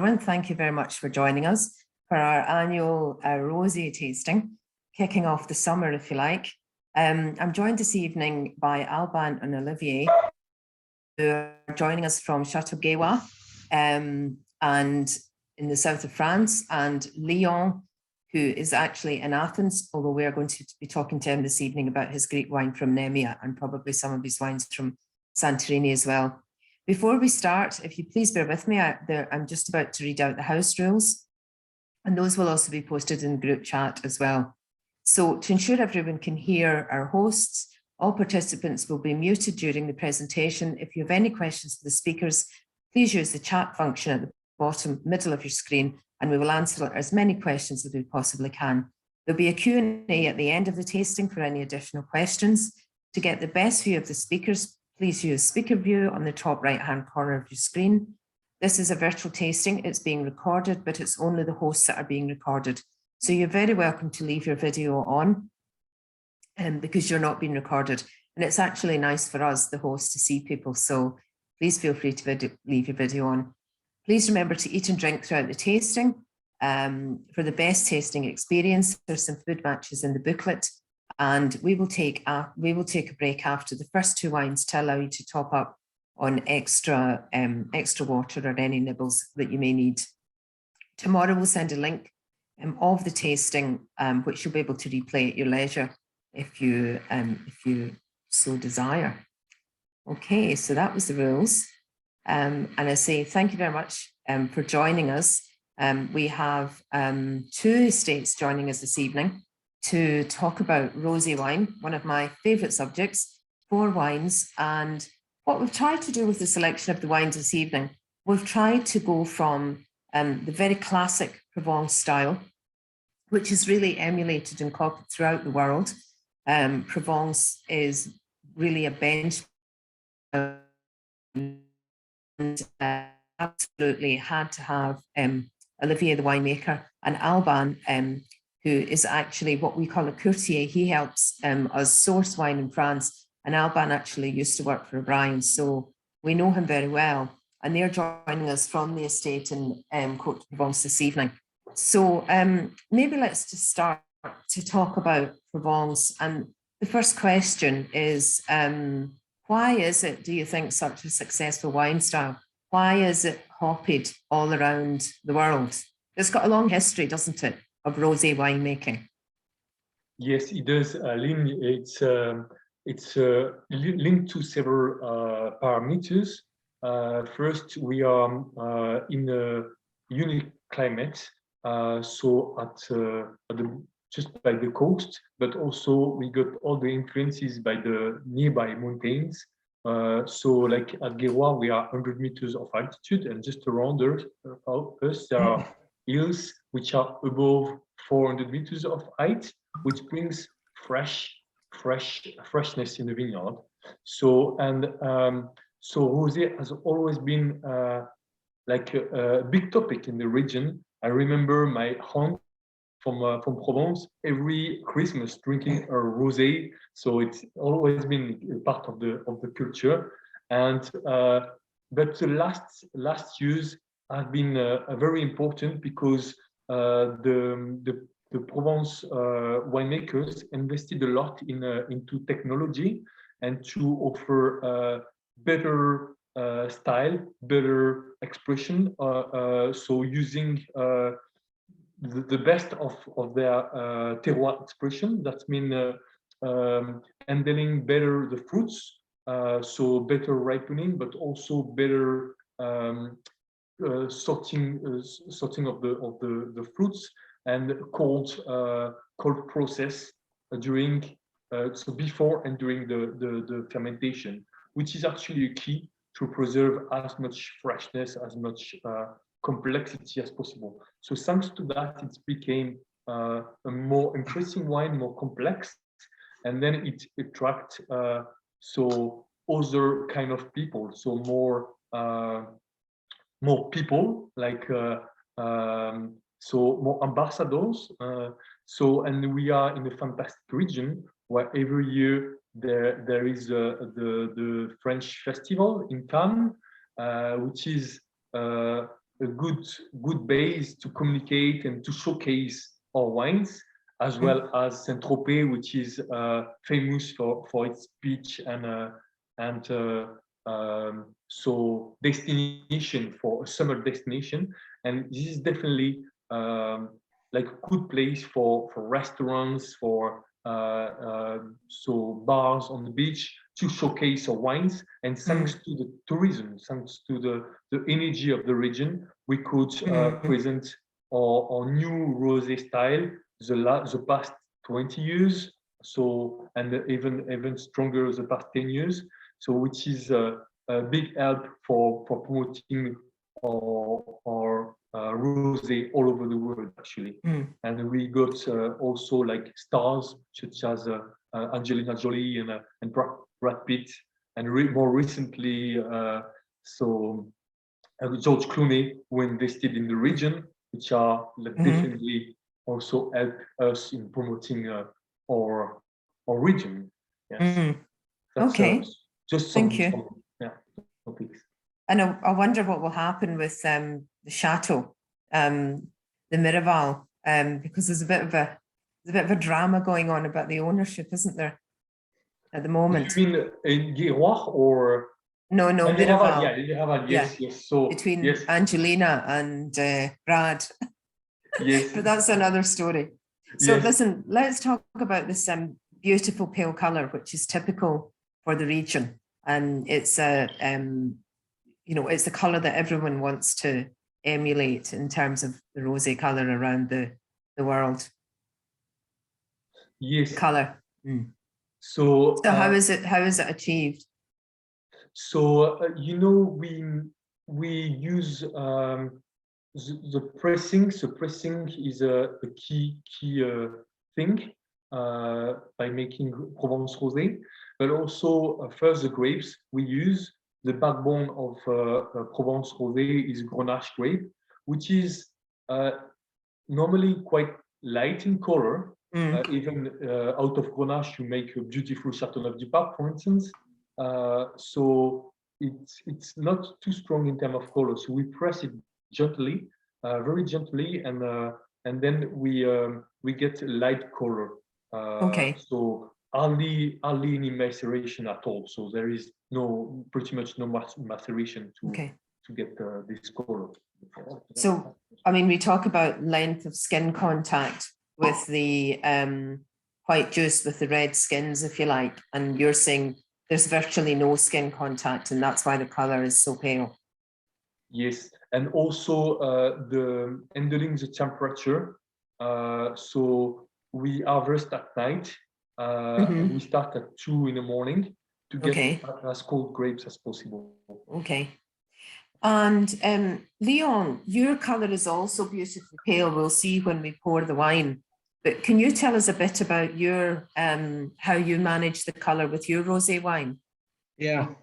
everyone. Thank you very much for joining us for our annual Rosé tasting, kicking off the summer, if you like. I'm joined this evening by Alban and Olivier, who are joining us from Château Gairoird and in the south of France, and Lynne, who is actually in Athens, although we are going to be talking to him this evening about his Greek wine from Nemea and probably some of his wines from Santorini as well. Before we start, if you please bear with me, I'm just about to read out the house rules, and those will also be posted in the group chat as well. So to ensure everyone can hear our hosts, all participants will be muted during the presentation. If you have any questions for the speakers, please use the chat function at the bottom middle of your screen, and we will answer as many questions as we possibly can. There'll be a Q&A at the end of the tasting for any additional questions. To get the best view of the speakers, please use speaker view on the top right-hand corner of your screen. This is a virtual tasting. It's being recorded, but it's only the hosts that are being recorded. So you're very welcome to leave your video on because you're not being recorded. And it's actually nice for us, the hosts, to see people. So please feel free to leave your video on. Please remember to eat and drink throughout the tasting. For the best tasting experience, there's some food matches in the booklet. And we will take a break after the first two wines to allow you to top up on extra water or any nibbles that you may need. Tomorrow we'll send a link of the tasting, which you'll be able to replay at your leisure if you so desire. Okay, so that was the rules. And I say thank you very much for joining us. We have two estates joining us this evening to talk about rosé wine, one of my favourite subjects, 4 wines. And what we've tried to do with the selection of the wines this evening, we've tried to go from the very classic Provence style, which is really emulated and copied throughout the world. Provence is really a bench, and absolutely had to have Olivier, the winemaker, and Alban, who is actually what we call a courtier. He helps us source wine in France, and Alban actually used to work for O'Brien, so we know him very well. And they're joining us from the estate in Côte de Provence this evening. So maybe let's just start to talk about Provence. And the first question is, why is it, do you think, such a successful wine style? Why is it copied all around the world? It's got a long history, doesn't it, of rosé winemaking? Yes, it does, Lynn. It's linked to several parameters. First, we are in a unique climate, so just by the coast, but also we got all the influences by the nearby mountains. So like at Gairoird, we are 100 meters of altitude, and just around us there are hills which are above 400 meters of height, which brings freshness in the vineyard. So rosé has always been like a big topic in the region. I remember my aunt from Provence every Christmas drinking a rosé, so it's always been a part of the culture. And but the last years have been very important because the Provence winemakers invested a lot into technology and to offer better style, better expression. So using the best of their terroir expression. That means handling better the fruits, so better ripening, but also better sorting of the fruits, and cold process during so before and during the fermentation, which is actually a key to preserve as much freshness, as much complexity as possible. So thanks to that, it became a more interesting wine, more complex, and then it attracts so other kind of people, so more people, like so more ambassadors. And we are in a fantastic region where every year there is the French festival in Cannes, which is a good base to communicate and to showcase our wines, as well as Saint-Tropez, which is famous for its beach and so destination for a summer destination. And this is definitely like a good place for restaurants, for so bars on the beach to showcase our wines. And thanks to the tourism, thanks to the energy of the region, we could present our new rosé style the past 20 years. So, and even stronger the past 10 years. So, which is a big help for promoting our rosé all over the world, actually. And we got also like stars such as Angelina Jolie and Brad Pitt, and more recently, George Clooney, who invested in the region, which are definitely also help us in promoting our region. Yes. Okay. Just Thank you. Topics. And I wonder what will happen with the Château, the Miraval, because there's a bit of a drama going on about the ownership, isn't there, at the moment? You mean in Gairoird or? No, Miraval. Yeah, Miraval. Yes. So between Angelina and Brad. Yes. But that's another story. So listen, let's talk about this beautiful pale color, which is typical for the region, and it's it's the color that everyone wants to emulate in terms of the rosé color around the world. Yes. Color. So how is it achieved? So we use the pressing. So pressing is a key thing by making Provence rosé, but also first the grapes we use. The backbone of Provence rosé is Grenache grape, which is normally quite light in color. Even out of Grenache, you make a beautiful Château du Pape, for instance. So it's not too strong in terms of color. So we press it gently, very gently, and then we get light color. So hardly any maceration at all. So there is pretty much no maceration to get this color. So I mean, we talk about length of skin contact with the white juice with the red skins, if you like, and you're saying there's virtually no skin contact, and that's why the color is so pale. Yes, and also the handling the temperature. So we harvest at night. We start at 2 in the morning to get as cold grapes as possible. Okay. And Leon, your color is also beautifully pale. We'll see when we pour the wine. But can you tell us a bit about your how you manage the color with your rosé wine? Yeah,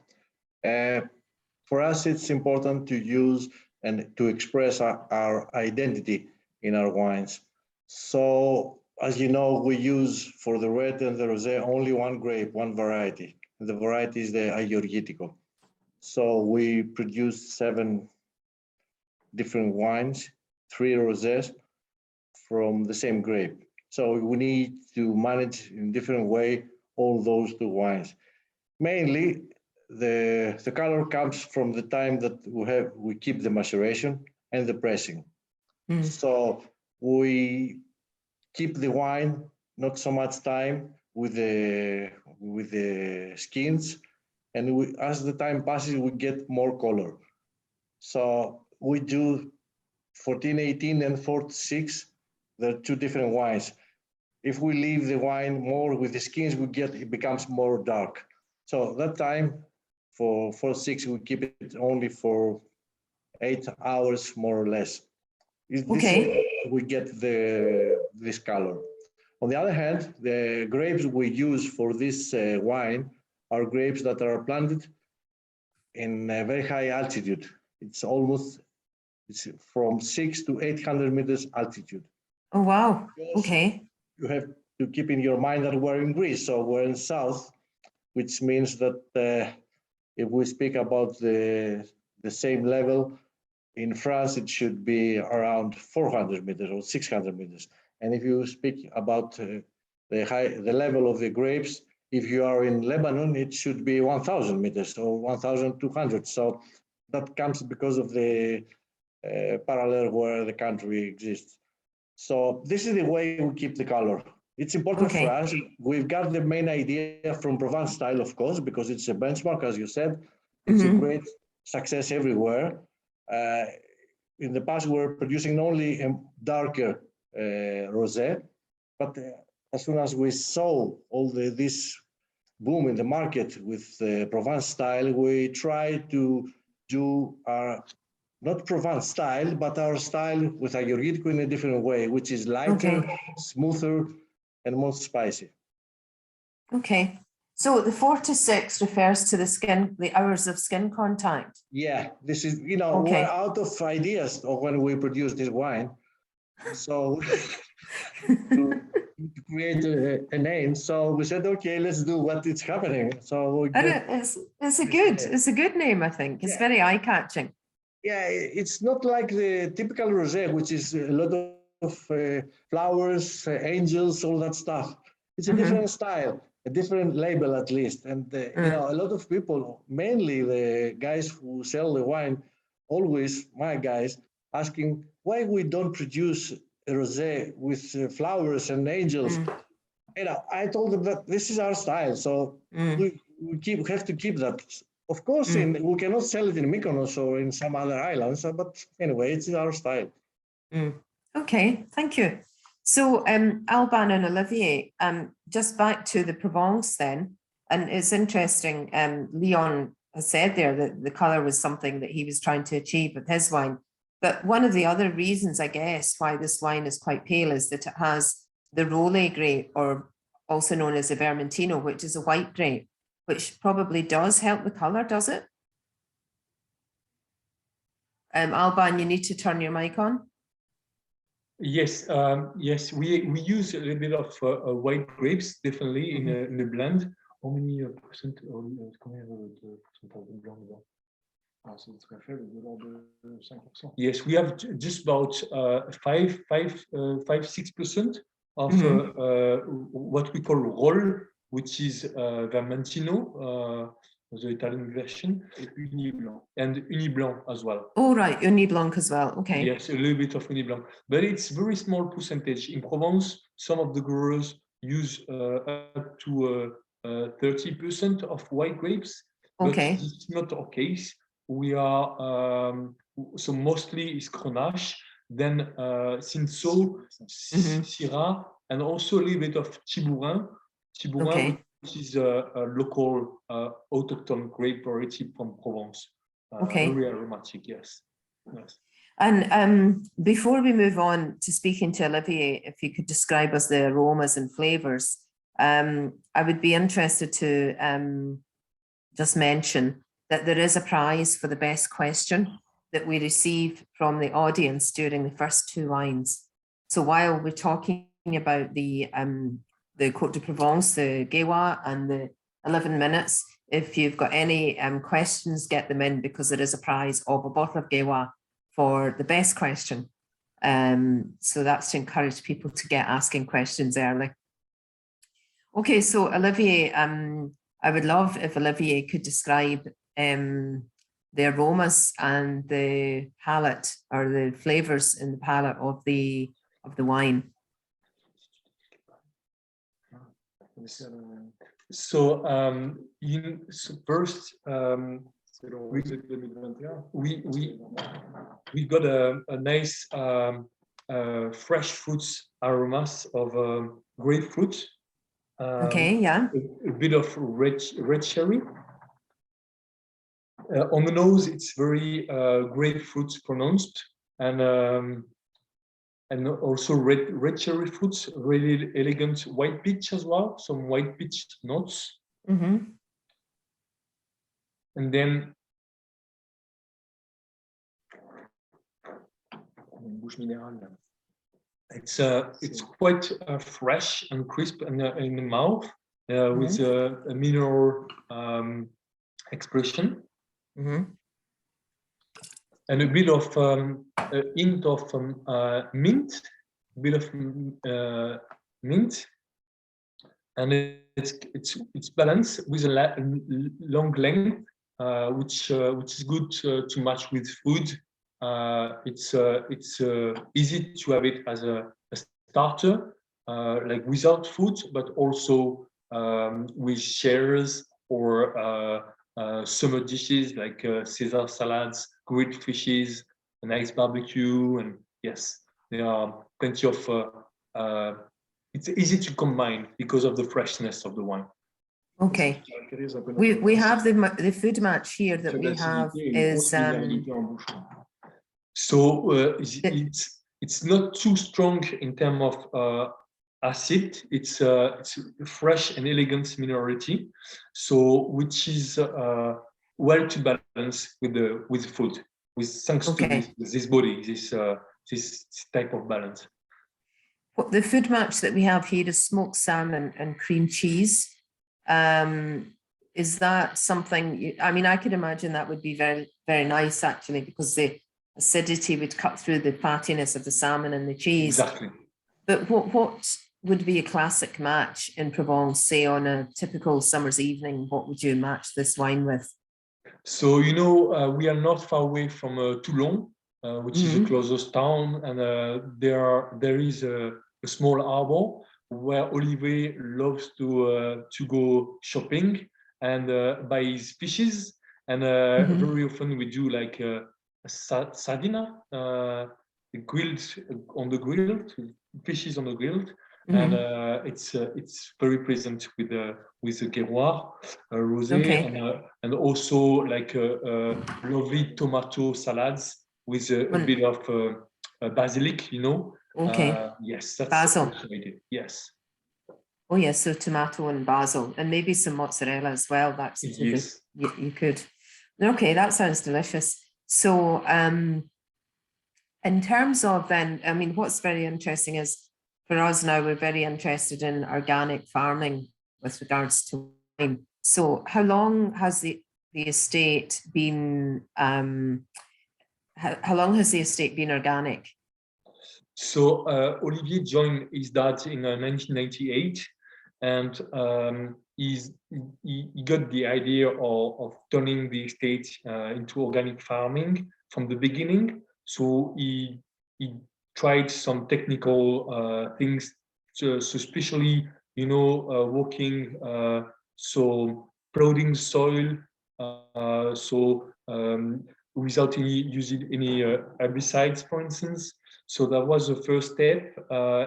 for us it's important to use and to express our identity in our wines. So as you know, we use for the red and the rosé only one grape, one variety. The variety is the Gairoird. So we produce 7 different wines, 3 rosés from the same grape. So we need to manage in different way all those 2 wines. Mainly, the color comes from the time that we keep the maceration and the pressing. So we keep the wine not so much time with the skins, and as the time passes, we get more color. So we do 14, 18, and 46. There are 2 different wines. If we leave the wine more with the skins, it becomes more dark. So that time for 46, we keep it only for 8 hours, more or less. We get this color. On the other hand, the grapes we use for this wine are grapes that are planted in a very high altitude. It's from 600 to 800 meters altitude. Oh, wow. Okay. You have to keep in your mind that we're in Greece, so we're in south, which means that if we speak about the same level, in France, it should be around 400 meters or 600 meters. And if you speak about the level of the grapes, if you are in Lebanon, it should be 1,000 meters or 1,200. So that comes because of the parallel where the country exists. So this is the way we keep the color. It's important for us. We've got the main idea from Provence style, of course, because it's a benchmark, as you said. It's a great success everywhere. In the past, we were producing only a darker rosé, but as soon as we saw all this boom in the market with Provence style, we tried to do our not Provence style, but our style with Gairoird in a different way, which is lighter, smoother, and more spicy. Okay. So the 4 to 6 refers to the hours of skin contact. Yeah, this is, we're out of ideas of when we produce this wine. So to create a name, so we said, okay, let's do what is happening. So it's a good name, I think. It's very eye-catching. Yeah, it's not like the typical rosé, which is a lot of flowers, angels, all that stuff. It's a different style, a different label at least. And a lot of people, mainly the guys who sell the wine, always my guys, asking why we don't produce a rosé with flowers and angels. I told them that this is our style, so we have to keep that. Of course, we cannot sell it in Mykonos or in some other islands, but anyway, it's our style. Okay, thank you. So Alban and Olivier, just back to the Provence then, and it's interesting, Leon has said there that the colour was something that he was trying to achieve with his wine. But one of the other reasons, I guess, why this wine is quite pale is that it has the Rosé grape, or also known as the Vermentino, which is a white grape, which probably does help the colour, does it? Alban, you need to turn your mic on. Yes, yes, we use a little bit of white grapes, definitely in the blend. How many percent? Yes, we have just about 5-6% of what we call roll, which is Vermentino, the Italian version, and Uni Blanc as well. Oh, right, Uni Blanc as well. Okay. Yes, a little bit of Uni Blanc, but it's very small percentage. In Provence, some of the growers use up to 30% of white grapes. But it's not our case. We are so mostly is Grenache, then Cinsault, Syrah, and also a little bit of Tibourin. Tibourin, which is a local autochthone grape variety from Provence. Very aromatic, yes. And before we move on to speaking to Olivier, if you could describe us the aromas and flavors, I would be interested to just mention that there is a prize for the best question that we receive from the audience during the first two wines. So while we're talking about the Côte de Provence, the Gairoird, and the 11 minutes, if you've got any questions, get them in, because there is a prize of a bottle of Gairoird for the best question. So that's to encourage people to get asking questions early. Okay, so Olivier, I would love if Olivier could describe the aromas and the palate, or the flavors in the palate of the wine. So, first, we got a nice fresh fruits aromas of grapefruit. A bit of red cherry. On the nose, it's very grapefruit pronounced, and also red cherry fruits, really elegant white peach as well, some white peach notes. And then it's quite fresh and crisp in the mouth, with a mineral expression. and a bit of a hint of mint, a bit of mint, and it's balanced with a long length, which is good to match with food. It's easy to have it as a starter, like without food, but also with shares or summer dishes like Caesar salads, grilled fishes, a nice barbecue, and yes, there are plenty of. It's easy to combine because of the freshness of the wine. Okay. We have the food match here that we have is so it's not too strong in terms of acid. It's a fresh and elegant minority, so which is well to balance with food, with thanks to this body, this type of balance. What the food match that we have here is smoked salmon and cream cheese. Is that something? I mean, I could imagine that would be very, very nice actually, because the acidity would cut through the fattiness of the salmon and the cheese. Exactly. But what would be a classic match in Provence, say on a typical summer's evening? What would you match this wine with? So, we are not far away from Toulon, which is the closest town, and there is a small harbor where Olivier loves to go shopping and buy his fishes, and very often we do like a sardina, grilled on the grill, fishes on the grill, and it's very present with the Gairoird, Rosé, and also like lovely tomato salads with a bit of basilic, Okay. Yes, that's basil. Yes. Oh yes, so tomato and basil, and maybe some mozzarella as well. That's yes. You could. Okay, that sounds delicious. So, in terms of then, I mean, what's very interesting is for us now, we're very interested in organic farming with regards to wine. So, how long has the estate been? How long has the estate been organic? So Olivier joined his dad in 1998, and he got the idea of turning the estate into organic farming from the beginning. So he tried some technical things, so especially working, so plowing soil, without using any herbicides, for instance. So that was the first step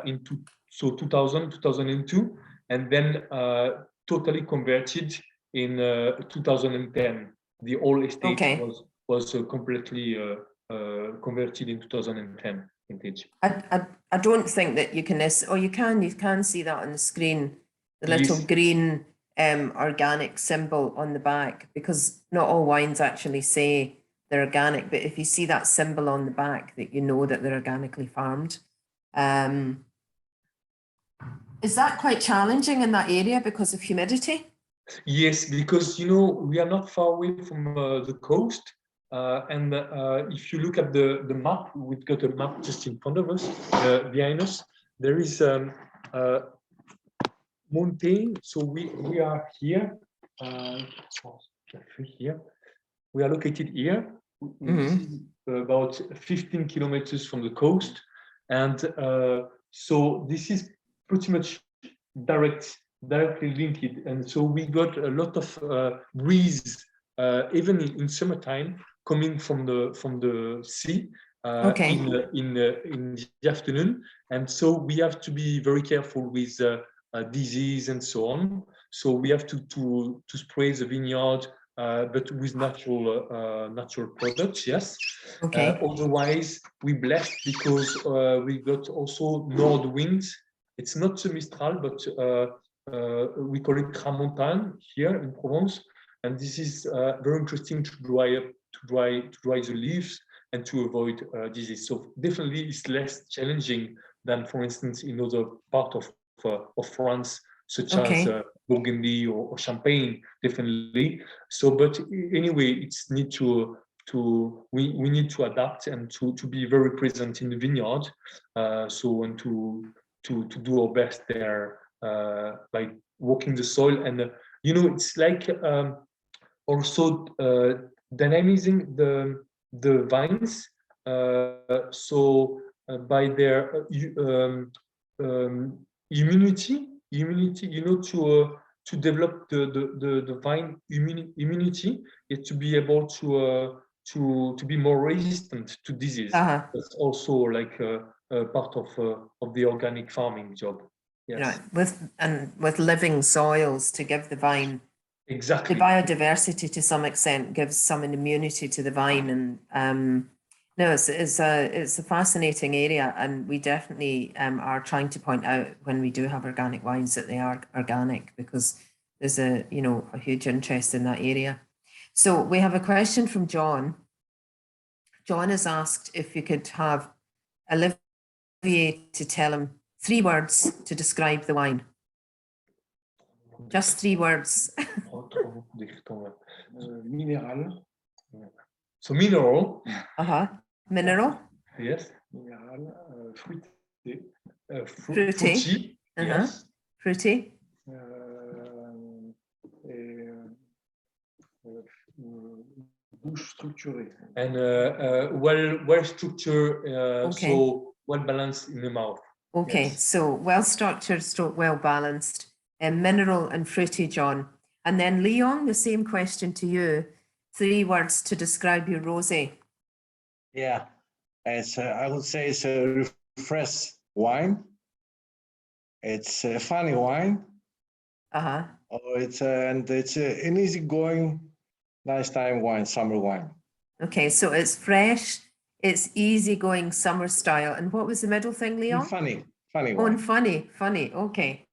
into 2002, and then totally converted in 2010. The whole estate was completely converted in 2010 vintage. I don't think that you can you can see that on the screen, the little green organic symbol on the back, because not all wines actually say they're organic, but if you see that symbol on the back, that you know that they're organically farmed. Is that quite challenging in that area because of humidity? Yes, because we are not far away from the coast, and if you look at the map, we've got a map just in front of us, behind us. There is mountain, so we are here. Here, we are located here. This is about 15 kilometers from the coast, and so this is pretty much directly linked, and so we got a lot of breeze, even in summertime, coming from the sea in the afternoon, and so we have to be very careful with disease and so on. So we have to spray the vineyard, but with natural products, yes. Otherwise, we blessed because we got also north winds. It's not the Mistral, but we call it Tramontane here in Provence, and this is very interesting to dry the leaves and to avoid disease. So definitely, it's less challenging than, for instance, in other part of France, such as Burgundy or Champagne, definitely. So, but anyway, it's need to we need to adapt and to be very present in the vineyard. So and to do our best there, like working the soil, and you know, it's like also dynamizing the vines. So by their immunity, you know, to develop the vine immunity, is to be able to be more resistant to disease. That's also like a part of the organic farming job. Yes. Right, with living soils to give the vine exactly the biodiversity to some extent, gives some immunity to the vine, and no, it's a fascinating area, and we definitely are trying to point out when we do have organic wines that they are organic, because there's a huge interest in that area. So we have a question from John. John has asked if you could have Olivier to tell him 3 words to describe the wine. Just 3 words. Minéral. So mineral. Mineral. Yes. Minéral, fruité. Fruity. Yes. Fruity. Et bouche structurée. And well structured, Okay. so well balanced in the mouth. Okay, Yes. so well structured, well balanced, and mineral and fruity, John. And then Leon, the same question to you. 3 words to describe your rosé. Yeah, it's I would say it's a refreshed wine. It's a funny wine. It's an easygoing, nice time wine, summer wine. Okay, so it's fresh, it's easygoing summer style. And what was the middle thing, Leon? Funny wine. Oh, and funny. Okay,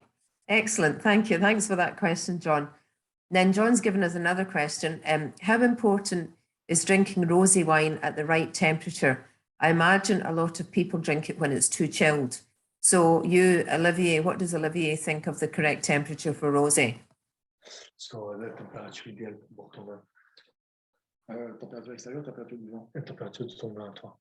excellent. Thank you. Thanks for that question, John. Then John's given us another question. How important is drinking rosé wine at the right temperature? I imagine a lot of people drink it when it's too chilled. So you, Olivier, what does Olivier think of the correct temperature for rosé? So la température idéale pour ton vin. Température extérieure, température du vin. Température de ton vin, toi.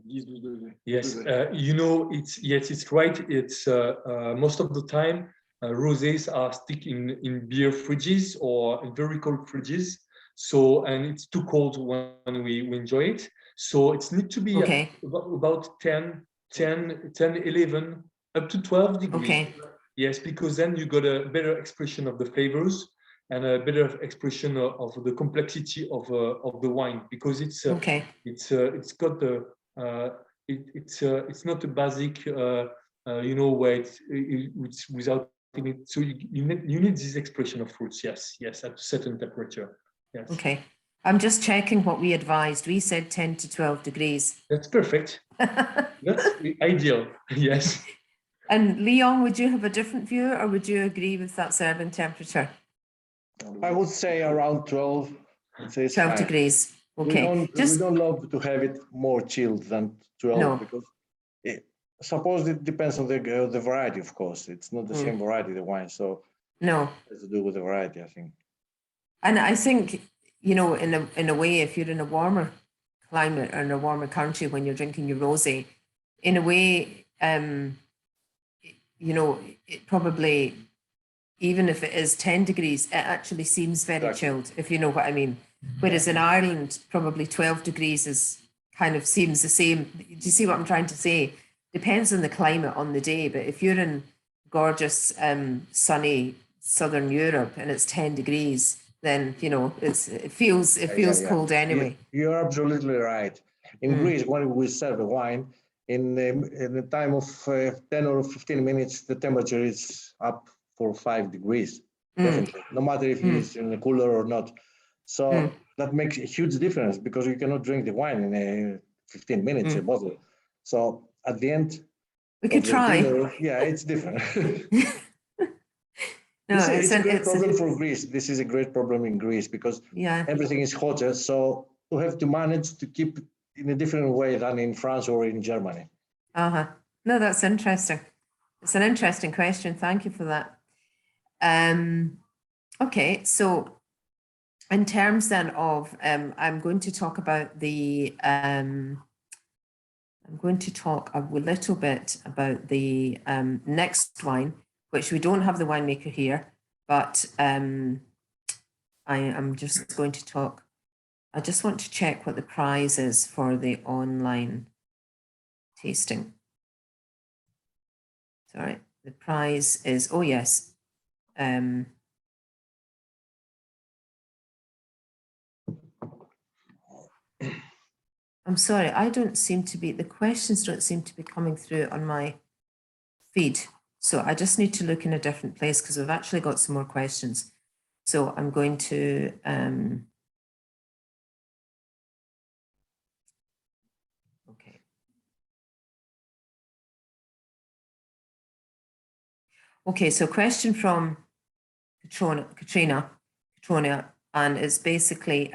10-12 degrés. Yes, you know, it's right. It's most of the time rosés are stick in beer fridges or in very cold fridges. So, and it's too cold when we enjoy it. So it's need to be about 10, 11, up to 12 degrees. Okay. Yes, because then you got a better expression of the flavors and a better expression of the complexity of the wine, because it's it's got the it's not a basic you know, where it's without it. So you need this expression of fruits. Yes, at a certain temperature. Yes. Okay. I'm just checking what we advised. We said 10 to 12 degrees. That's perfect. That's ideal. Yes. And Leon, would you have a different view, or would you agree with that serving temperature? I would say around 12. 12 fine. Degrees. Okay. We don't love to have it more chilled than 12 because suppose it depends on the variety, of course. It's not the same variety, the wine. So no, it has to do with the variety, I think. And I think, you know, in a way, if you're in a warmer climate or in a warmer country when you're drinking your rosé, in a way, you know, it probably, even if it is 10 degrees, it actually seems very chilled, if you know what I mean. Whereas in Ireland, probably 12 degrees is kind of seems the same. Do you see what I'm trying to say? Depends on the climate on the day, but if you're in gorgeous, sunny Southern Europe and it's 10 degrees, then, you know, it feels cold anyway. You're absolutely right. In Greece, when we serve a wine, in the time of 10 or 15 minutes, the temperature is up for 5 degrees, definitely, no matter if it's in the cooler or not. So that makes a huge difference, because you cannot drink the wine in 15 minutes, a bottle. So at the end, we could try. Dinner, it's different. It's a great problem for Greece. This is a great problem in Greece, because everything is hotter. So you have to manage to keep it in a different way than in France or in Germany. No, that's interesting. It's an interesting question. Thank you for that. Okay, so in terms then of, I'm going to talk about the, I'm going to talk a little bit about the next wine, which we don't have the winemaker here, but I am just going to talk. I just want to check what the prize is for the online tasting. Sorry, the prize is, oh yes. I'm sorry, I don't seem to be, the questions don't seem to be coming through on my feed. So I just need to look in a different place because we've actually got some more questions. So I'm going to, okay. Okay, so question from Katrina, and it's basically,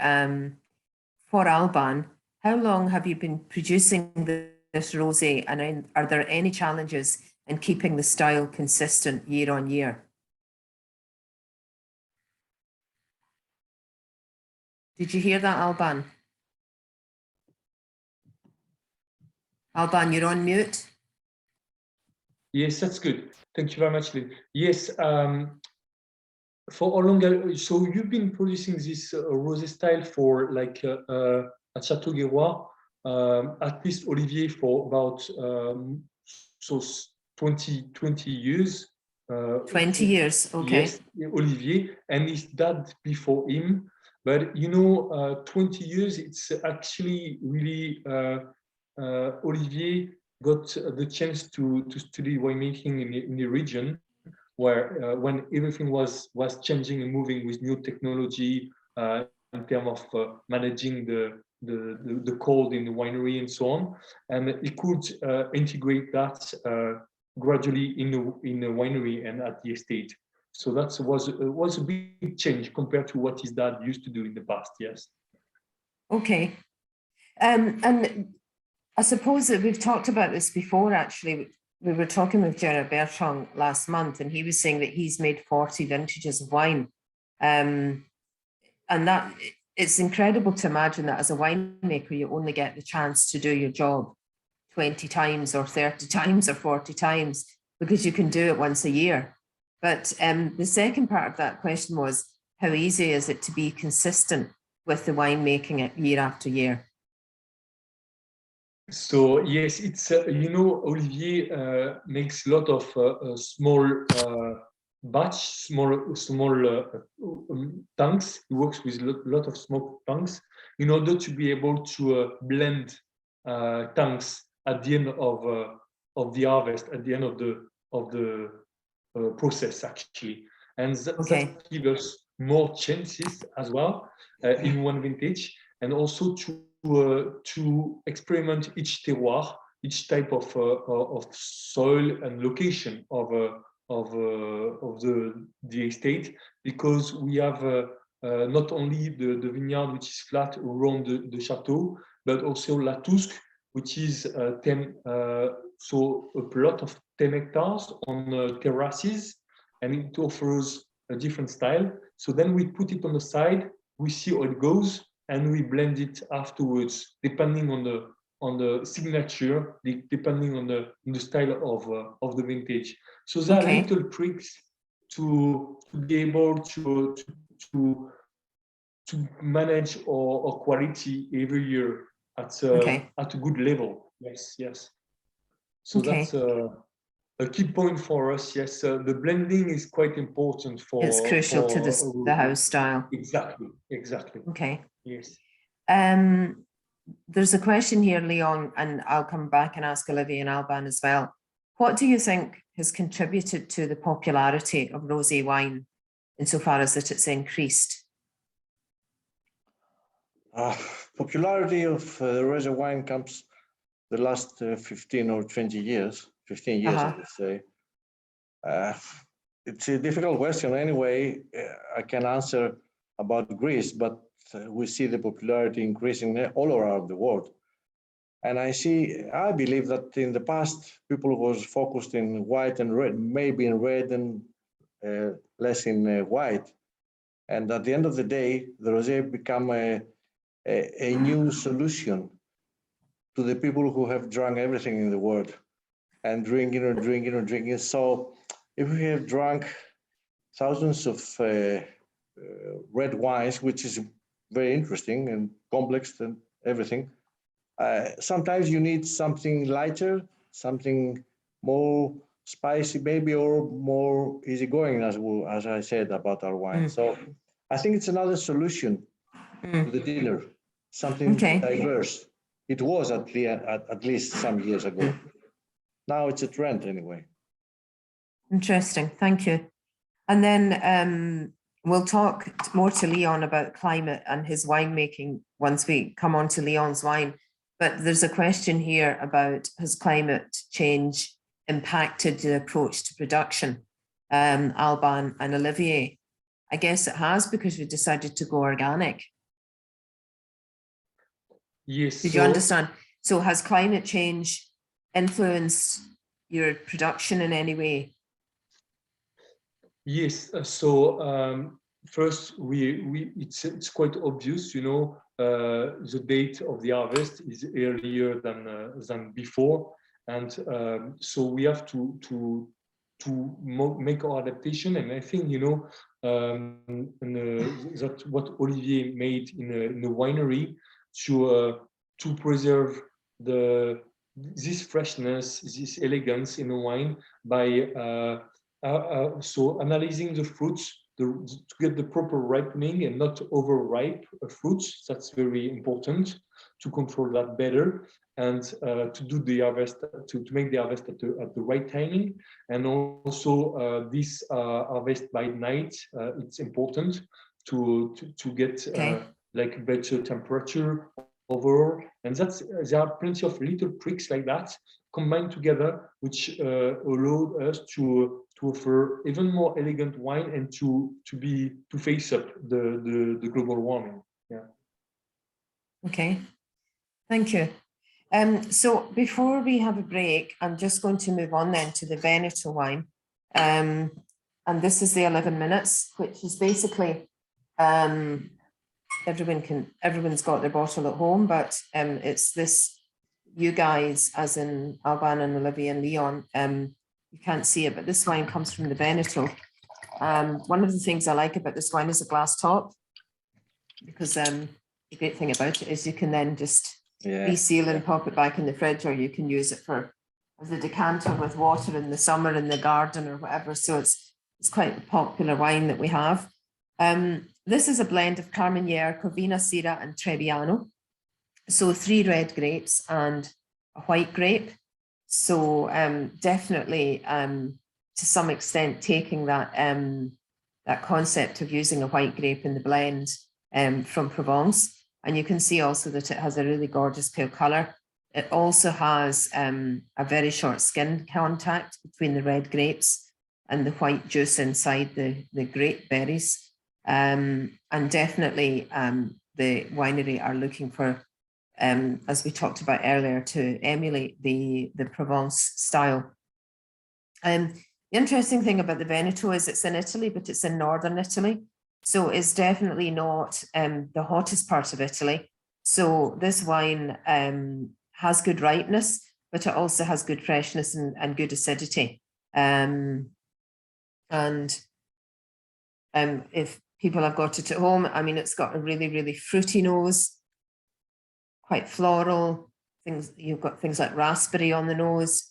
for Alban, how long have you been producing this rosé, and are there any challenges in keeping the style consistent year on year? Did you hear that, Alban? Alban, you're on mute. Yes, that's good. Thank you very much, Lynn. Yes, for how long? So you've been producing this rosé style for like at Château Gairoird, at least Olivier for about so 20 years. 20 years, okay. Yes, Olivier and his dad before him. But you know, 20 years, it's actually really Olivier got the chance to study winemaking in the region, where when everything was changing and moving with new technology in terms of managing the cold in the winery and so on, and he could integrate that gradually in the winery and at the estate. So that was a big change compared to what his dad used to do in the past. Yes. Okay. And I suppose that we've talked about this before, actually. We were talking with Gairoird last month, and he was saying that he's made 40 vintages of wine. And that it's incredible to imagine that as a winemaker, you only get the chance to do your job 20 times or 30 times or 40 times because you can do it once a year. But the second part of that question was, how easy is it to be consistent with the winemaking year after year? So yes, it's you know, Olivier makes a lot of small small tanks. He works with a lot of small tanks in order to be able to blend tanks at the end of the harvest, at the end of the process actually, and that gives us more chances as well in one vintage, and also to experiment each terroir, each type of soil and location of the estate, because we have not only the vineyard which is flat around the chateau, but also La Tousque, which is so a plot of 10 hectares on terraces, and it offers a different style. So then we put it on the side, we see how it goes, and we blend it afterwards, depending on the signature, depending on the style of the vintage. So there are little tricks to be able to manage our quality every year at a good level. Yes, yes. So that's a key point for us. Yes, the blending is quite important for. It's crucial to the house style. Exactly, exactly. Okay. Yes. There's a question here, Leon, and I'll come back and ask Olivier and Alban as well. What do you think has contributed to the popularity of rosé wine insofar as that it's increased? Popularity of rosé wine comes the last 15 or 20 years, 15 years, I would say. It's a difficult question anyway. I can answer about Greece, but we see the popularity increasing all around the world. And I believe that in the past, people was focused in white and red, maybe in red and less in white. And at the end of the day, the rosé become a new solution to the people who have drunk everything in the world and drinking and drinking and drinking. So if we have drunk thousands of red wines, which is very interesting and complex and everything, sometimes you need something lighter, something more spicy maybe, or more easygoing, as I said about our wine. So I think it's another solution to the dinner, something diverse. It was at least some years ago. Now it's a trend anyway. Interesting, thank you. And then we'll talk more to Leon about climate and his winemaking once we come on to Leon's wine. But there's a question here about, has climate change impacted the approach to production? Alban and Olivier. I guess it has, because we decided to go organic. Yes. Did you understand? So has climate change influenced your production in any way? Yes. First, it's quite obvious, you know, the date of the harvest is earlier than before, and so we have to make our adaptation. And I think, you know, that's what Olivier made in the winery to preserve this freshness, this elegance in the wine by so analyzing the fruits to get the proper ripening and not overripe fruits. That's very important to control that better, and to do the harvest, to make the harvest at the right timing. And also this harvest by night, it's important to get like better temperature overall. And there are plenty of little tricks like that combined together, which allowed us to offer even more elegant wine and to face up the global warming. Yeah. Okay. Thank you. So before we have a break, I'm just going to move on then to the Veneto wine. And this is the 11 minutes, which is basically everyone's got their bottle at home, but it's this, you guys, as in Alban and Olivier and Leon, you can't see it, but this wine comes from the Veneto. One of the things I like about this wine is a glass top, because the great thing about it is you can then just reseal and pop it back in the fridge, or you can use it as a decanter with water in the summer in the garden or whatever. So it's quite a popular wine that we have. This is a blend of Carmenere, Corvina, Syrah and Trebbiano. So 3 red grapes and a white grape. So definitely to some extent taking that concept of using a white grape in the blend from Provence. And you can see also that it has a really gorgeous pale color. It also has a very short skin contact between the red grapes and the white juice inside the grape berries. And definitely the winery are looking for, as we talked about earlier, to emulate the Provence style. The interesting thing about the Veneto is it's in Italy, but it's in northern Italy. So it's definitely not the hottest part of Italy. So this wine has good ripeness, but it also has good freshness and good acidity. If people have got it at home, I mean, it's got a really, really fruity nose, quite floral things. You've got things like raspberry on the nose,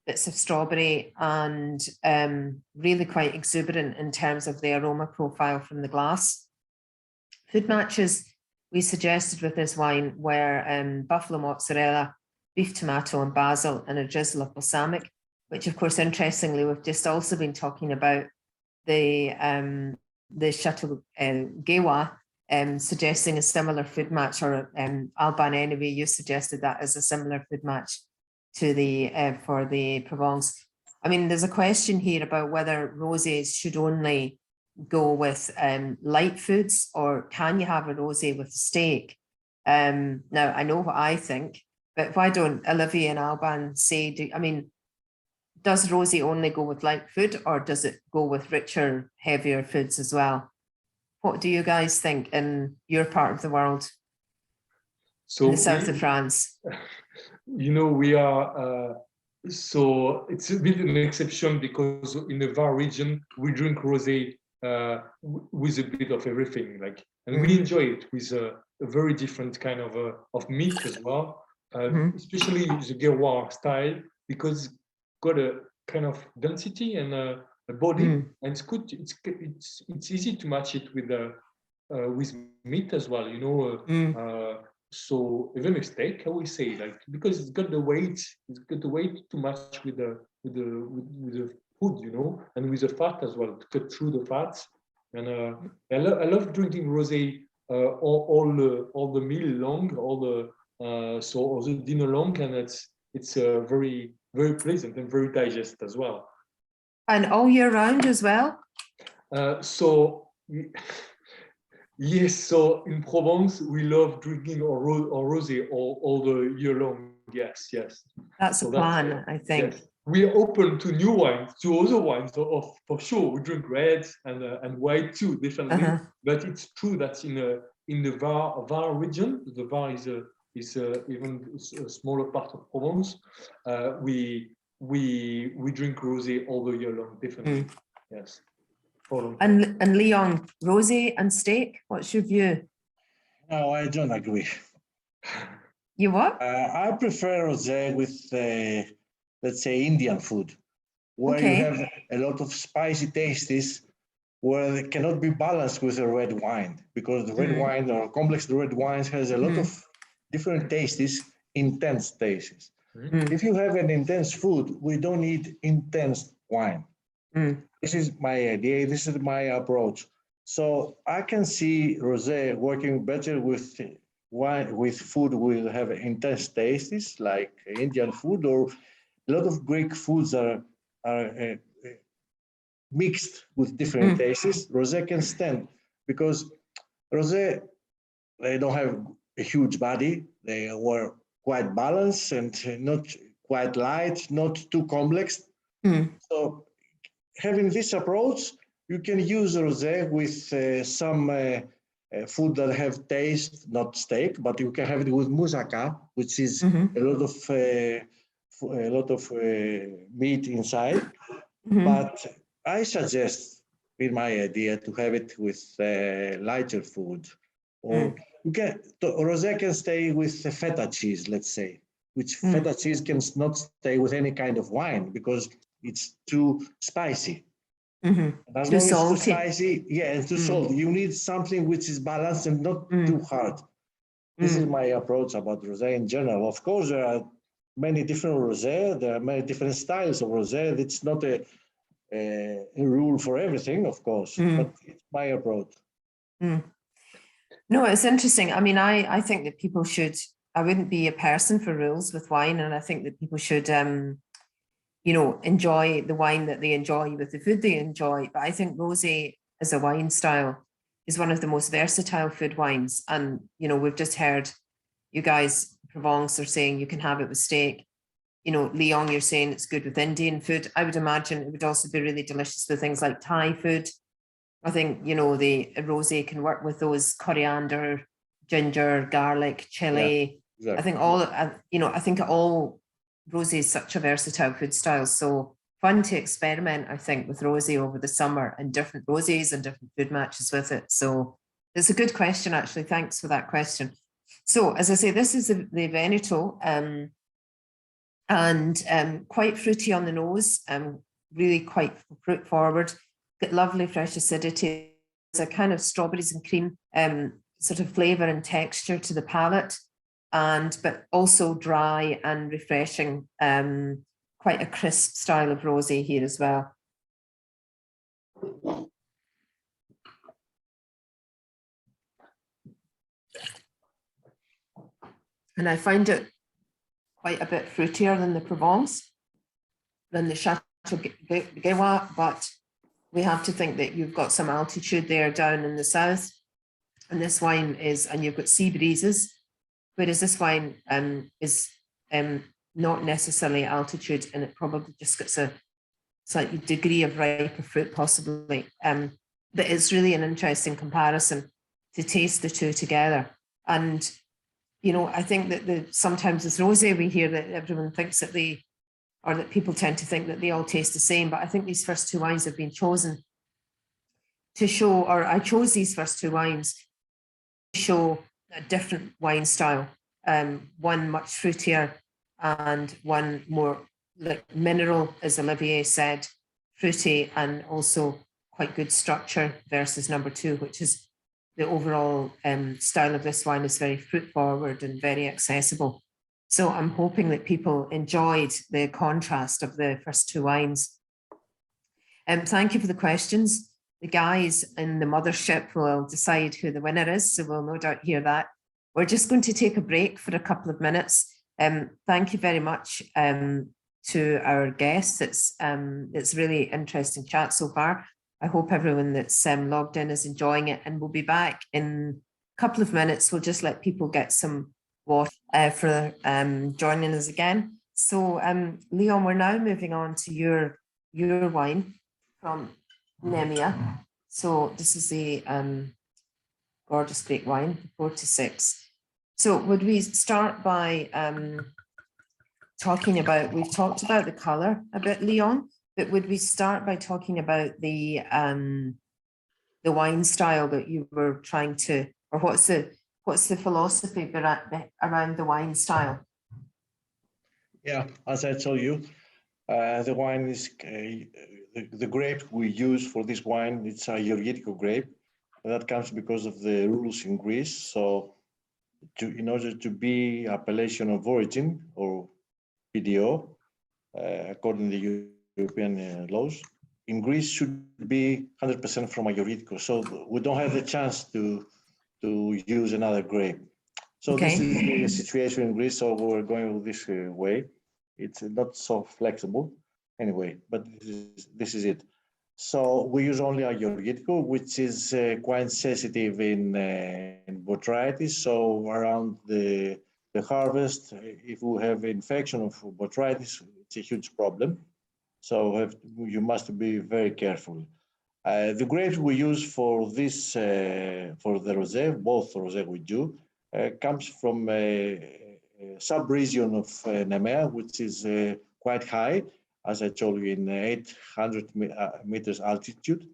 bits of strawberry, and really quite exuberant in terms of the aroma profile from the glass. Food matches we suggested with this wine were buffalo mozzarella, beef tomato and basil, and a drizzle of balsamic, which of course, interestingly, we've just also been talking about the Château Gairoird, suggesting a similar food match, or Alban anyway, you suggested that as a similar food match to the for the Provence. I mean, there's a question here about whether rosés should only go with light foods, or can you have a rosé with a steak? Now, I know what I think, but why don't Olivier and Alban say, does rosé only go with light food, or does it go with richer, heavier foods as well? What do you guys think in your part of the world, So in the south we- of France? You know, we are, so it's a bit an exception because in the Var region, we drink rosé with a bit of everything, like, and we enjoy it with a very different kind of meat as well, especially the Gairoird style, because it's got a kind of density and a body, and it's good. It's easy to match it with meat as well, you know. So even a steak, I would say, like, because it's got the weight to match with the food, you know, and with the fat as well, to cut through the fats. And I love drinking rosé all the meal long, all the dinner long, and it's very pleasant and very digest as well. And all year round as well? So yes, so in Provence, we love drinking our rosé all the year long. Yes. That's So a plan, I think. Yes. We are open to new wines, to other wines, for sure. We drink reds and white too, definitely. But it's true that in the Var region, the Var is even a smaller part of Provence. We drink rosé all the year long, definitely. Yes. And Leon, rosé and steak, what's your view? No, I don't agree. You what? I prefer rosé with, let's say, Indian food, where you have a lot of spicy tastes, where they cannot be balanced with a red wine, because the red wine or complex red wines has a lot of different tastes, intense tastes. If you have an intense food, we don't need intense wine. This is my idea. This is my approach. So I can see rosé working better with wine, with food will have intense tastes like Indian food, or a lot of Greek foods are mixed with different tastes. Rosé can stand because rosé, they don't have a huge body. They were quite balanced and not quite light, not too complex. So having this approach, you can use rosé with some food that have taste, not steak, but you can have it with moussaka, which is a lot of meat inside. But I suggest, in my idea, to have it with lighter food, or you can rosé can stay with feta cheese, let's say, which feta cheese can not stay with any kind of wine because it's too spicy. As Too long as it's too salty. spicy, yeah, and too salty. You need something which is balanced and not too hard. This is my approach about rosé in general. Of course, there are many different rosé. There are many different styles of rosé. It's not a rule for everything, of course, but it's my approach. No, it's interesting. I mean, I think that people should, I wouldn't be a person for rules with wine, and I think that people should, you know, enjoy the wine that they enjoy with the food they enjoy. But I think rosé as a wine style is one of the most versatile food wines. And, you know, we've just heard you guys, Provence, are saying you can have it with steak. You know, Leon, you're saying it's good with Indian food. I would imagine it would also be really delicious with things like Thai food. I think, you know, the rosé can work with those coriander, ginger, garlic, chili. Yeah, exactly. I think you know, I think all rosé is such a versatile food style. So fun to experiment, I think, with rosé over the summer and different rosés and different food matches with it. So it's a good question, actually. Thanks for that question. So as I say, this is the Veneto, and quite fruity on the nose, really quite fruit forward. Got lovely fresh acidity. There's a kind of strawberries and cream sort of flavour and texture to the palate, but also dry and refreshing. Quite a crisp style of rosé here as well. And I find it quite a bit fruitier than the Provence, than the Château Gairoird, but we have to think that you've got some altitude there down in the south, and this wine is, and you've got sea breezes, whereas this wine is not necessarily altitude, and it probably just gets a slightly degree of riper fruit, possibly. but it's really an interesting comparison to taste the two together. And, you know, I think that sometimes with Rosé, we hear that everyone thinks that or that people tend to think that they all taste the same. But I think these first two wines have been chosen to show, or I chose these first two wines to show a different wine style. One much fruitier and one more like mineral, as Olivier said, fruity and also quite good structure versus number two, which is the overall style of this wine is very fruit forward and very accessible. So I'm hoping that people enjoyed the contrast of the first two wines. Thank you for the questions. The guys in the mothership will decide who the winner is, so we'll no doubt hear that. We're just going to take a break for a couple of minutes. Thank you very much to our guests. It's really interesting chat so far. I hope everyone that's logged in is enjoying it, and we'll be back in a couple of minutes. We'll just let people get some water for joining us again. So Leon, we're now moving on to your wine from Nemia. So this is the gorgeous great wine, 46. So would we start by talking about, we've talked about the color a bit, Leon, but would we start by talking about the wine style that you were trying to, or what's the philosophy around the wine style? Yeah, as I told you, the wine is the grape we use for this wine. It's a Georgitico grape. That comes because of the rules in Greece. So, in order to be appellation of origin or PDO, according to the European laws, in Greece should be 100% from a Georgitico. So we don't have the chance to use another grape. So This is the situation in Greece. So we're going this way. It's not so flexible anyway, but this is it. So we use only a Georgitico, which is quite sensitive in botrytis. So around the harvest, if we have infection of botrytis, it's a huge problem. So you must be very careful. The grapes we use for this, for the Rosé, both Rosé we do, comes from a sub-region of Nemea, which is quite high, as I told you, in 800 meters altitude,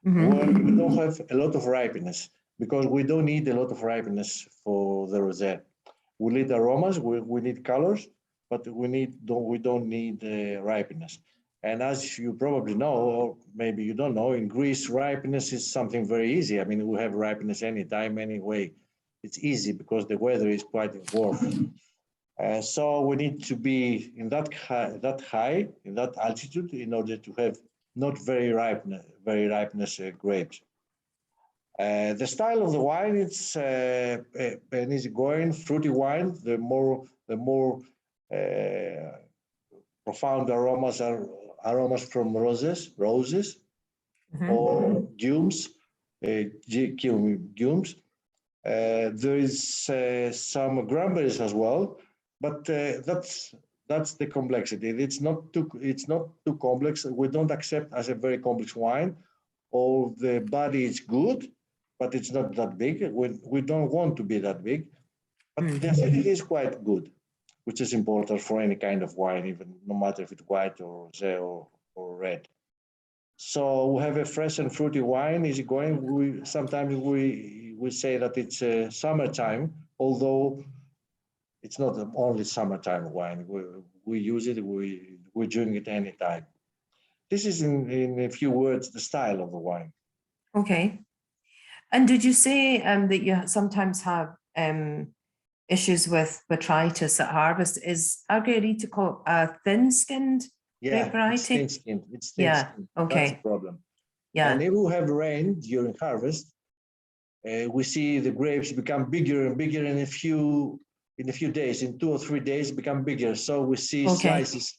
where we don't have a lot of ripeness, because we don't need a lot of ripeness for the Rosé. We need aromas, we need colors, but we don't need ripeness. And as you probably know, or maybe you don't know, in Greece, ripeness is something very easy. I mean, we have ripeness anytime, anyway. It's easy because the weather is quite warm. So we need to be in that high, in that altitude, in order to have not very ripeness grapes. The style of the wine, it's an easygoing, fruity wine. The more profound aromas are aromas from roses, or gumes. There is some cranberries as well, but that's the complexity. It's not too complex. We don't accept as a very complex wine. Or the body is good, but it's not that big. We don't want to be that big, but the acidity is quite good, which is important for any kind of wine, even no matter if it's white or rosé or red. So we have a fresh and fruity wine, easygoing. Sometimes we say that it's summertime, although it's not only summertime wine. We use it, we drink it anytime. This is in a few words the style of the wine. Okay. And did you say that you sometimes have issues with botrytis at harvest? Is Gairoird a thin-skinned grape variety? It's thin-skinned. It's thin-skinned. Okay. That's the problem. Yeah. And if we have rain during harvest, we see the grapes become bigger and bigger in a few days. In 2 or 3 days, become bigger. So we see slices,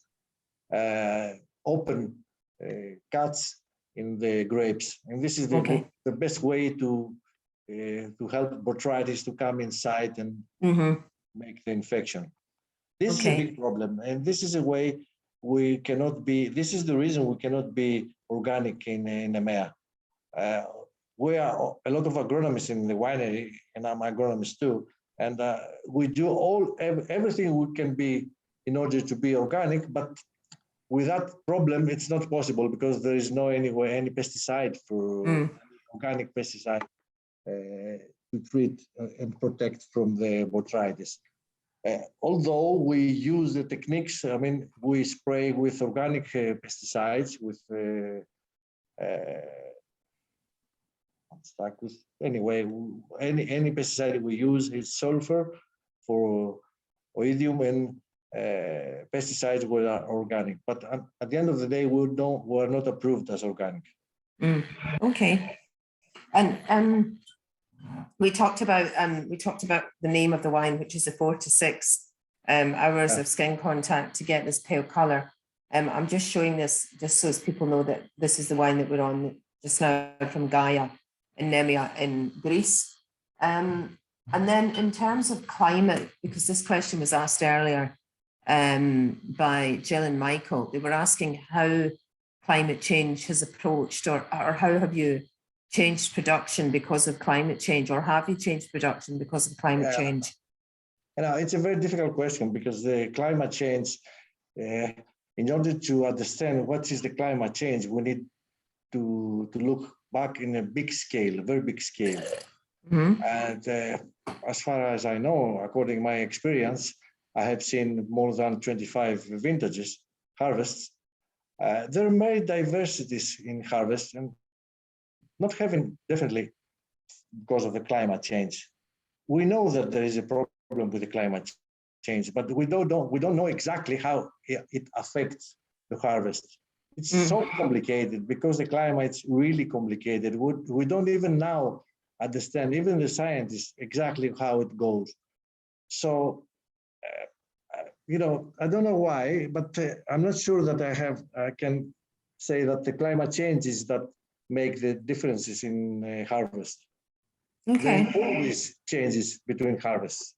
open cuts in the grapes, and this is the best way to help botrytis to come inside and make the infection. This is a big problem, and this is a way we cannot be. This is the reason we cannot be organic in EMEA. we are a lot of agronomists in the winery, and I'm agronomist too. And we do everything we can be in order to be organic, but with that problem, it's not possible because there is no any pesticide for organic pesticide to treat and protect from the botrytis. Although we use the techniques, I mean, we spray with organic pesticides, with anyway, any pesticide we use is sulfur for oidium, and pesticides were organic. But at the end of the day, we're not approved as organic. Okay, and we talked about the name of the wine, which is the 4 to 6 hours of skin contact to get this pale color. I'm just showing this just so as people know that this is the wine that we're on just now from Gaia in Nemea in Greece. And then in terms of climate, because this question was asked earlier by Jill and Michael, they were asking how climate change has approached, or how have you changed production because of climate change, or have you changed production because of climate change? You know, it's a very difficult question because the climate change, in order to understand what is the climate change, we need to look back in a big scale, a very big scale. And as far as I know, according to my experience, I have seen more than 25 vintages, harvests. There are many diversities in harvest, and not having definitely because of the climate change. We know that there is a problem with the climate change, but we don't know exactly how it affects the harvest. It's so complicated because the climate's really complicated. We don't even now understand, even the scientists, exactly how it goes. So, you know, I don't know why, but I'm not sure that I can say that the climate changes that make the differences in harvest. Okay. There always changes between harvests.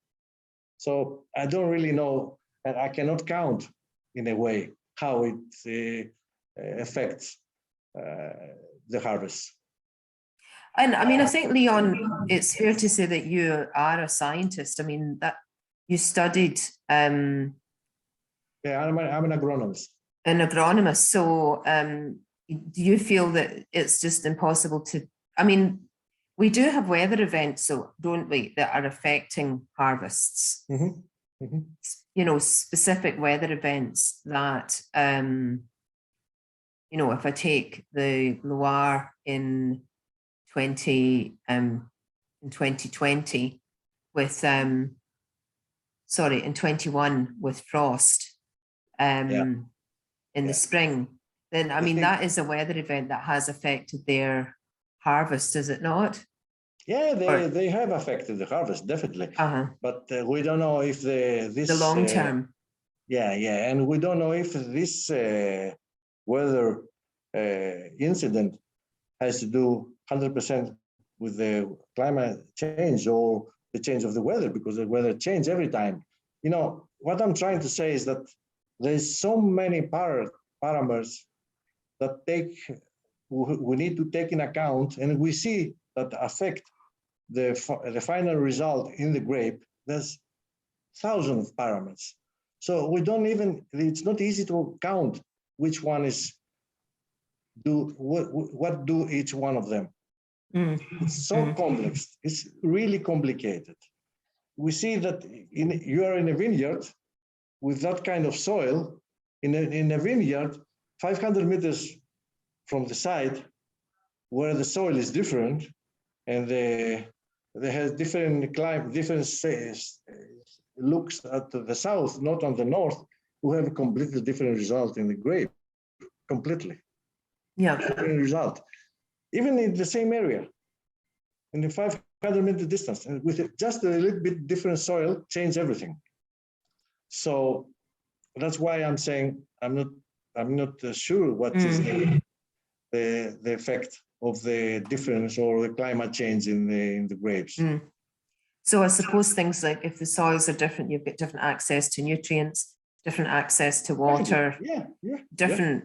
So I don't really know, and I cannot count in a way how it affects the harvest. And I mean, I think, Leon, it's fair to say that you are a scientist. I mean, that you studied Yeah, I'm an agronomist. An agronomist. So do you feel that it's just impossible to, I mean, we do have weather events, so don't we, that are affecting harvests? You know, specific weather events that, you know, if I take the Loire in 2020 with, sorry, in 21 with frost in the spring, then, I mean, that is a weather event that has affected their harvest, is it not? Yeah, they have affected the harvest, definitely. But we don't know if the long term. Yeah, and we don't know if this weather incident has to do 100% with the climate change or the change of the weather, because the weather changes every time. You know, what I'm trying to say is that there's so many parameters that we need to take in account, and we see that affect the final result in the grape. There's thousands of parameters. So we don't even, it's not easy to count which one is, what do each one of them. It's so complex, it's really complicated. We see that you are in a vineyard with that kind of soil, in a vineyard, 500 meters from the side, where the soil is different, and they have different climate, different looks at the south, not on the north, who have a completely different result in the grape, completely. Yeah. Different result. Even in the same area, in the 500-meter distance, and with just a little bit different soil, change everything. So that's why I'm saying I'm not sure what is the effect of the difference or the climate change in the grapes. So I suppose things like if the soils are different, you've got different access to nutrients, different access to water, different,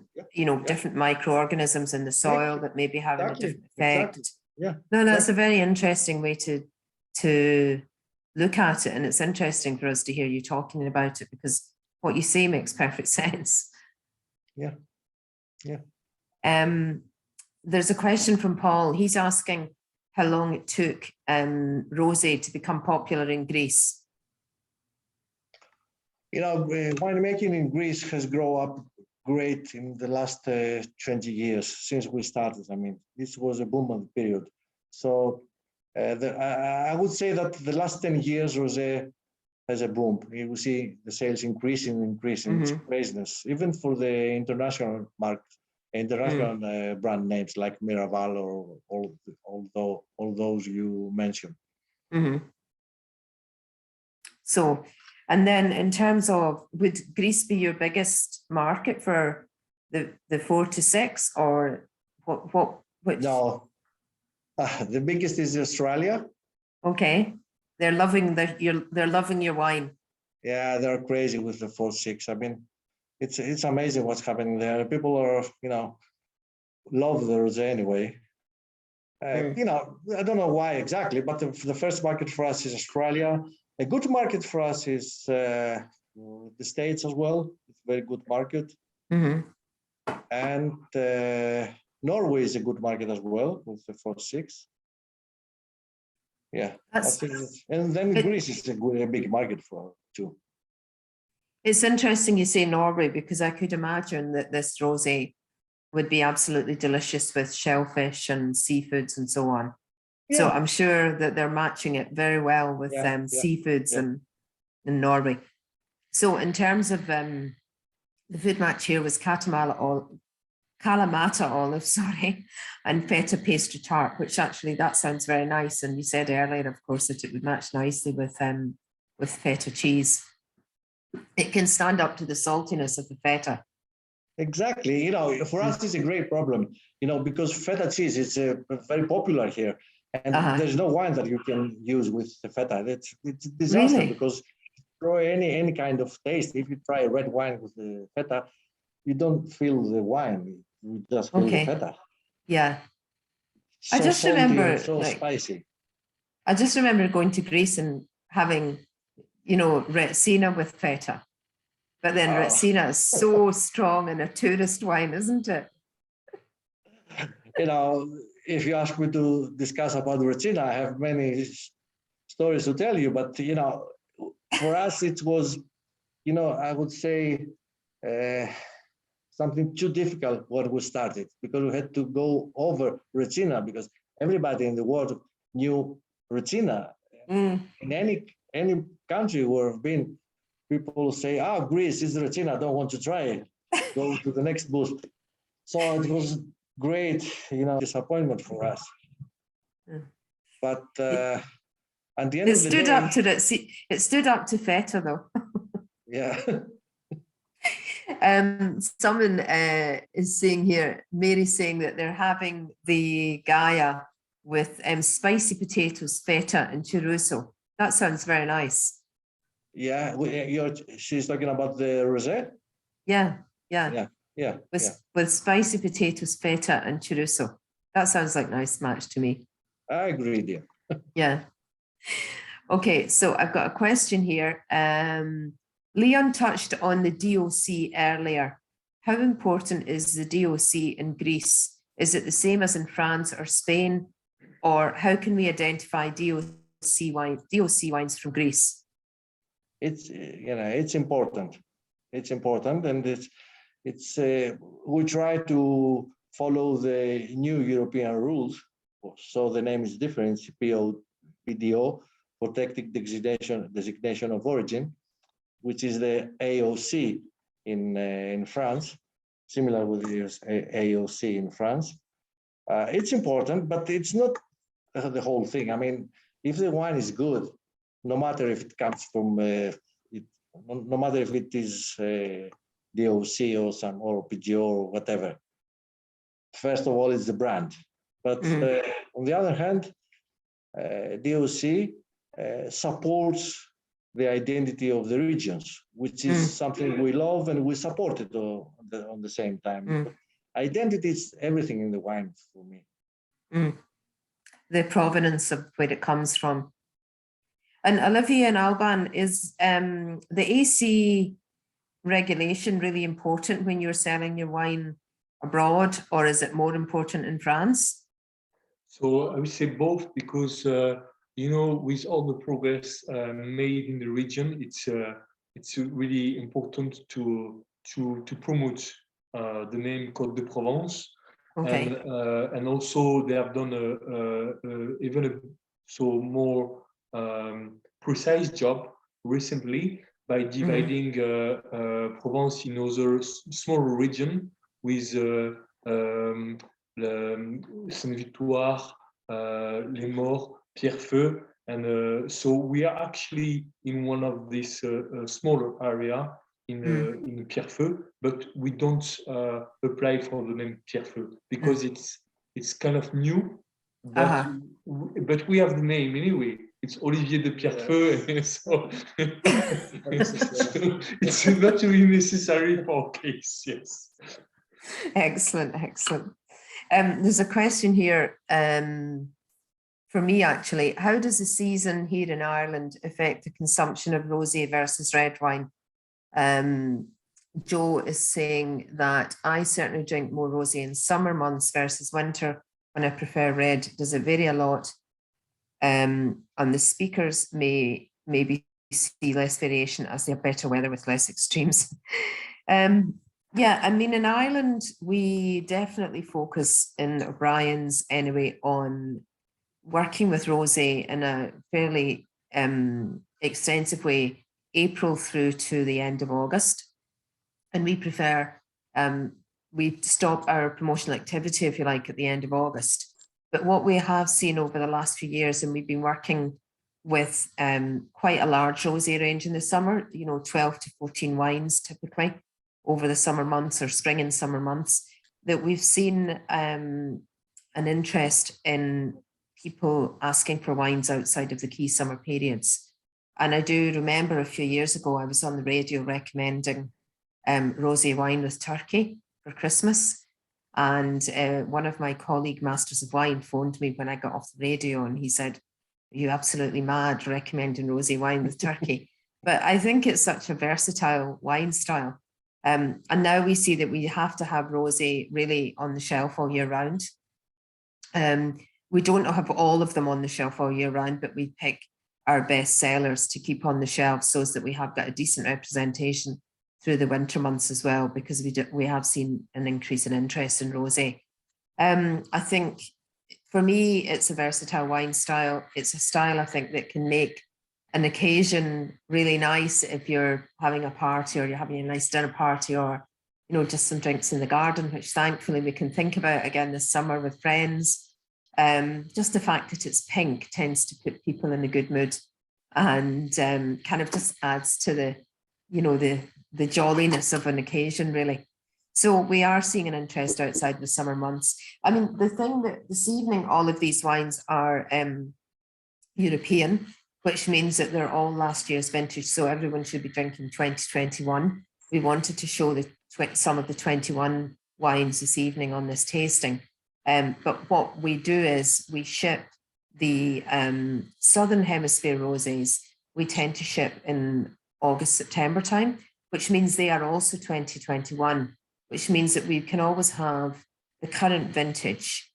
different microorganisms in the soil that may be having a different effect. Yeah. No, that's a very interesting way to look at it. And it's interesting for us to hear you talking about it, because what you say makes perfect sense. Yeah. There's a question from Paul. He's asking how long it took Rosé to become popular in Greece. Winemaking in Greece has grown up great in the last 20 years since we started. I mean, this was a booming period. So I would say that the last 10 years, Rosé has a boom. You will see the sales increasing. It's craziness, even for the international market, international brand names like Miraval or all those you mentioned. So, and then in terms of, would Greece be your biggest market for the 4 to 6, or which? No, the biggest is Australia. Okay, they're loving your wine. Yeah, they're crazy with the 4-6. I mean, it's amazing what's happening there. People are, love the Rosé anyway. I don't know why exactly, but the first market for us is Australia. A good market for us is the States as well. It's a very good market. And Norway is a good market as well with the 4-6. Yeah, and then Greece is a big market for too. It's interesting you say Norway, because I could imagine that this rosé would be absolutely delicious with shellfish and seafoods and so on. Yeah. So I'm sure that they're matching it very well with seafoods in Norway. So in terms of the food match here was Kalamata olive, and feta pastry tart, which actually that sounds very nice. And you said earlier, of course, that it would match nicely with feta cheese. It can stand up to the saltiness of the feta. Exactly. For us, it's a great problem, because feta cheese is very popular here. And there's no wine that you can use with the feta. It's a disaster, really? Because throw any kind of taste. If you try a red wine with the feta, you don't feel the wine. You just feel the feta. Yeah. So I just remember spicy. I just remember going to Greece and having, Retsina with feta. But then Retsina is so strong in a tourist wine, isn't it? If you ask me to discuss about Retsina, I have many stories to tell you. But, for us, it was, I would say something too difficult when we started, because we had to go over Retsina, because everybody in the world knew Retsina. In any country where I've been, people say, Greece is Retsina, I don't want to try it. Go to the next booth. So it was great, disappointment for us. But at the end of the day, it stood up to feta, though. Yeah. Someone is saying here, Mary's saying that they're having the Gaia with spicy potatoes, feta, and chorizo. That sounds very nice. Yeah, she's talking about the rosé? Yeah. With spicy potatoes, feta, and chorizo. That sounds like a nice match to me. I agree, dear. Yeah. Okay, so I've got a question here. Leon touched on the DOC earlier. How important is the DOC in Greece? Is it the same as in France or Spain? Or how can we identify DOC wines from Greece? It's important. It's important, and it's we try to follow the new European rules. So the name is different. It's PDO, Protected Designation of Origin, which is the AOC in France, similar with the AOC in France. It's important, but it's not the whole thing. I mean, if the wine is good, no matter if it comes from, no matter if it is DOC or PGO or whatever. First of all, it's the brand. But on the other hand, DOC supports the identity of the regions, which is something we love and we support it on the same time. Identity is everything in the wine for me. The provenance of where it comes from. And Olivier and Alban, is the AC regulation really important when you're selling your wine abroad, or is it more important in France? So I would say both, because you know, with all the progress made in the region, it's really important to promote the name Côte de Provence. Okay. And also they have done even a more precise job recently by dividing Provence in other smaller region with Sainte-Victoire, Les Morts, Pierrefeu, and so we are actually in one of these smaller area in Pierrefeu, but we don't apply for the name Pierrefeu because it's kind of new, but but we have the name anyway. It's Olivier de Pierrefeu, so it's not really necessary for case. Yes. Excellent, excellent. There's a question here for me, actually. How does the season here in Ireland affect the consumption of rosé versus red wine? Joe is saying that I certainly drink more rosé in summer months versus winter when I prefer red. Does it vary a lot? And the speakers may maybe see less variation as they have better weather with less extremes. Yeah, I mean, in Ireland, we definitely focus in O'Brien's anyway on working with rosé in a fairly extensive way, April through to the end of August. And we prefer, we stop our promotional activity, if you like, at the end of August. But what we have seen over the last few years, and we've been working with quite a large rosé range in the summer, you know, 12 to 14 wines typically over the summer months or spring and summer months, that we've seen an interest in people asking for wines outside of the key summer periods. And I do remember a few years ago, I was on the radio recommending rosé wine with turkey for Christmas. And one of my colleague masters of wine phoned me when I got off the radio, and he said, "Are you absolutely mad recommending rosé wine with turkey?" But I think it's such a versatile wine style. And now we see that we have to have rosé really on the shelf all year round. We don't have all of them on the shelf all year round, but we pick our best sellers to keep on the shelf so that we have got a decent representation through the winter months as well, because we have seen an increase in interest in rosé. I think for me, it's a versatile wine style. It's a style, I think, that can make an occasion really nice if you're having a party or you're having a nice dinner party, or, you know, just some drinks in the garden, which thankfully we can think about again this summer with friends. Just the fact that it's pink tends to put people in a good mood, and kind of just adds to the, you know, the jolliness of an occasion, really. So we are seeing an interest outside the summer months. I mean, the thing that this evening, all of these wines are European, which means that they're all last year's vintage. So everyone should be drinking 2021. We wanted to show some of the 21 wines this evening on this tasting. But what we do is we ship the Southern Hemisphere rosés. We tend to ship in August, September time, which means they are also 2021, which means that we can always have the current vintage.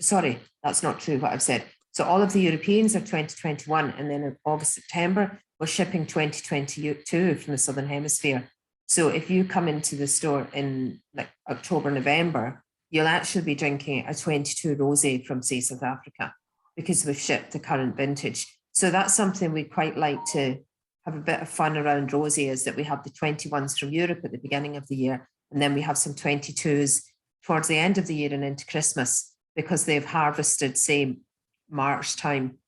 Sorry, that's not true what I've said. So all of the Europeans are 2021, and then in August, September, we're shipping 2022 from the Southern Hemisphere. So if you come into the store in like October, November, you'll actually be drinking a 22 rosé from, say, South Africa, because we've shipped the current vintage. So that's something we quite like to have a bit of fun around rosé, is that we have the 21s from Europe at the beginning of the year, and then we have some 22s towards the end of the year and into Christmas, because they've harvested, say, March time,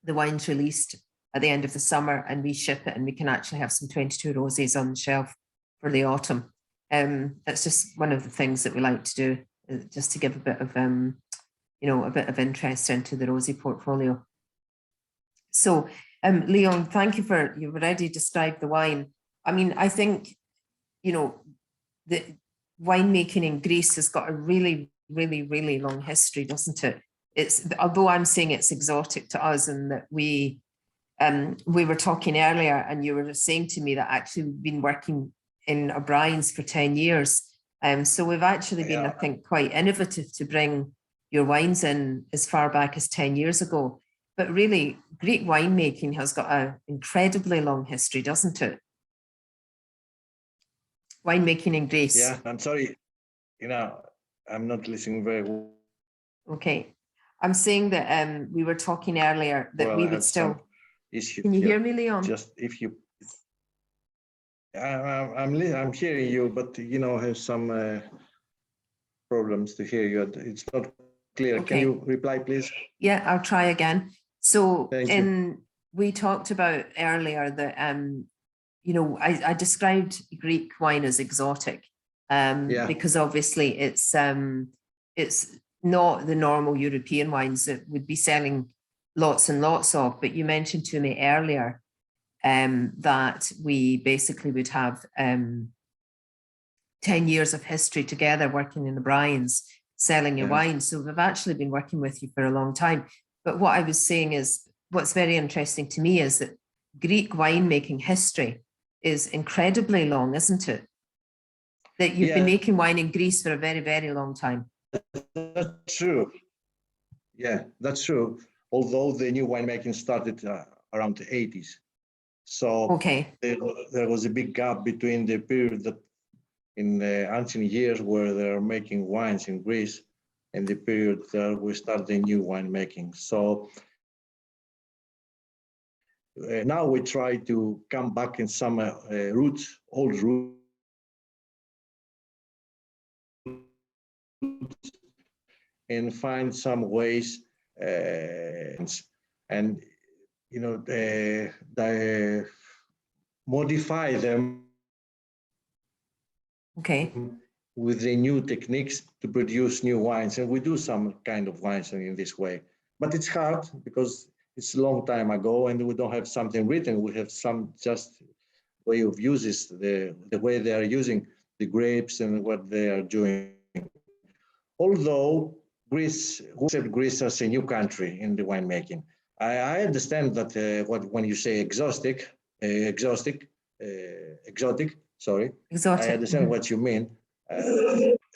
the wine's released at the end of the summer, and we ship it, and we can actually have some 22 rosés on the shelf for the autumn. That's just one of the things that we like to do, just to give a bit of, you know, a bit of interest into the rosé portfolio. So Leon, thank you for, you've already described the wine. I mean, I think, you know, the winemaking in Greece has got a really, really, really long history, doesn't it? It's, although I'm saying it's exotic to us, and that we were talking earlier and you were saying to me that actually we've been working in O'Brien's for 10 years. So we've actually been, I think, quite innovative to bring your wines in as far back as 10 years ago. But really, Greek winemaking has got an incredibly long history, doesn't it? Winemaking in Greece. Yeah, I'm sorry. You know, I'm not listening very well. Okay. I'm saying that we were talking earlier that we would still... Can you hear me, Leon? Just if you... I'm hearing you, but, you know, have some problems to hear you. It's not clear. Okay. Can you reply, please? Yeah, I'll try again. So Thank you. We talked about earlier that, you know, I described Greek wine as exotic because obviously it's not the normal European wines that would be selling lots and lots of, but you mentioned to me earlier that we basically would have 10 years of history together working in the O'Brien's, selling your wine. So we've actually been working with you for a long time. But what I was saying is, what's very interesting to me is that Greek winemaking history is incredibly long, isn't it? That you've been making wine in Greece for a very, very long time. That's true. Yeah, that's true. Although the new winemaking started around the 80s. So there was a big gap between the period that in the ancient years where they're making wines in Greece and the period that we start the new winemaking. So now we try to come back in some roots, old roots, and find some ways and you know modify them with the new techniques to produce new wines. And we do some kind of wines in this way, but it's hard because it's a long time ago and we don't have something written. We have some just way of uses, the way they are using the grapes and what they are doing. Although Greece, who said Greece as a new country in the winemaking? I understand that when you say exotic, sorry, I understand what you mean.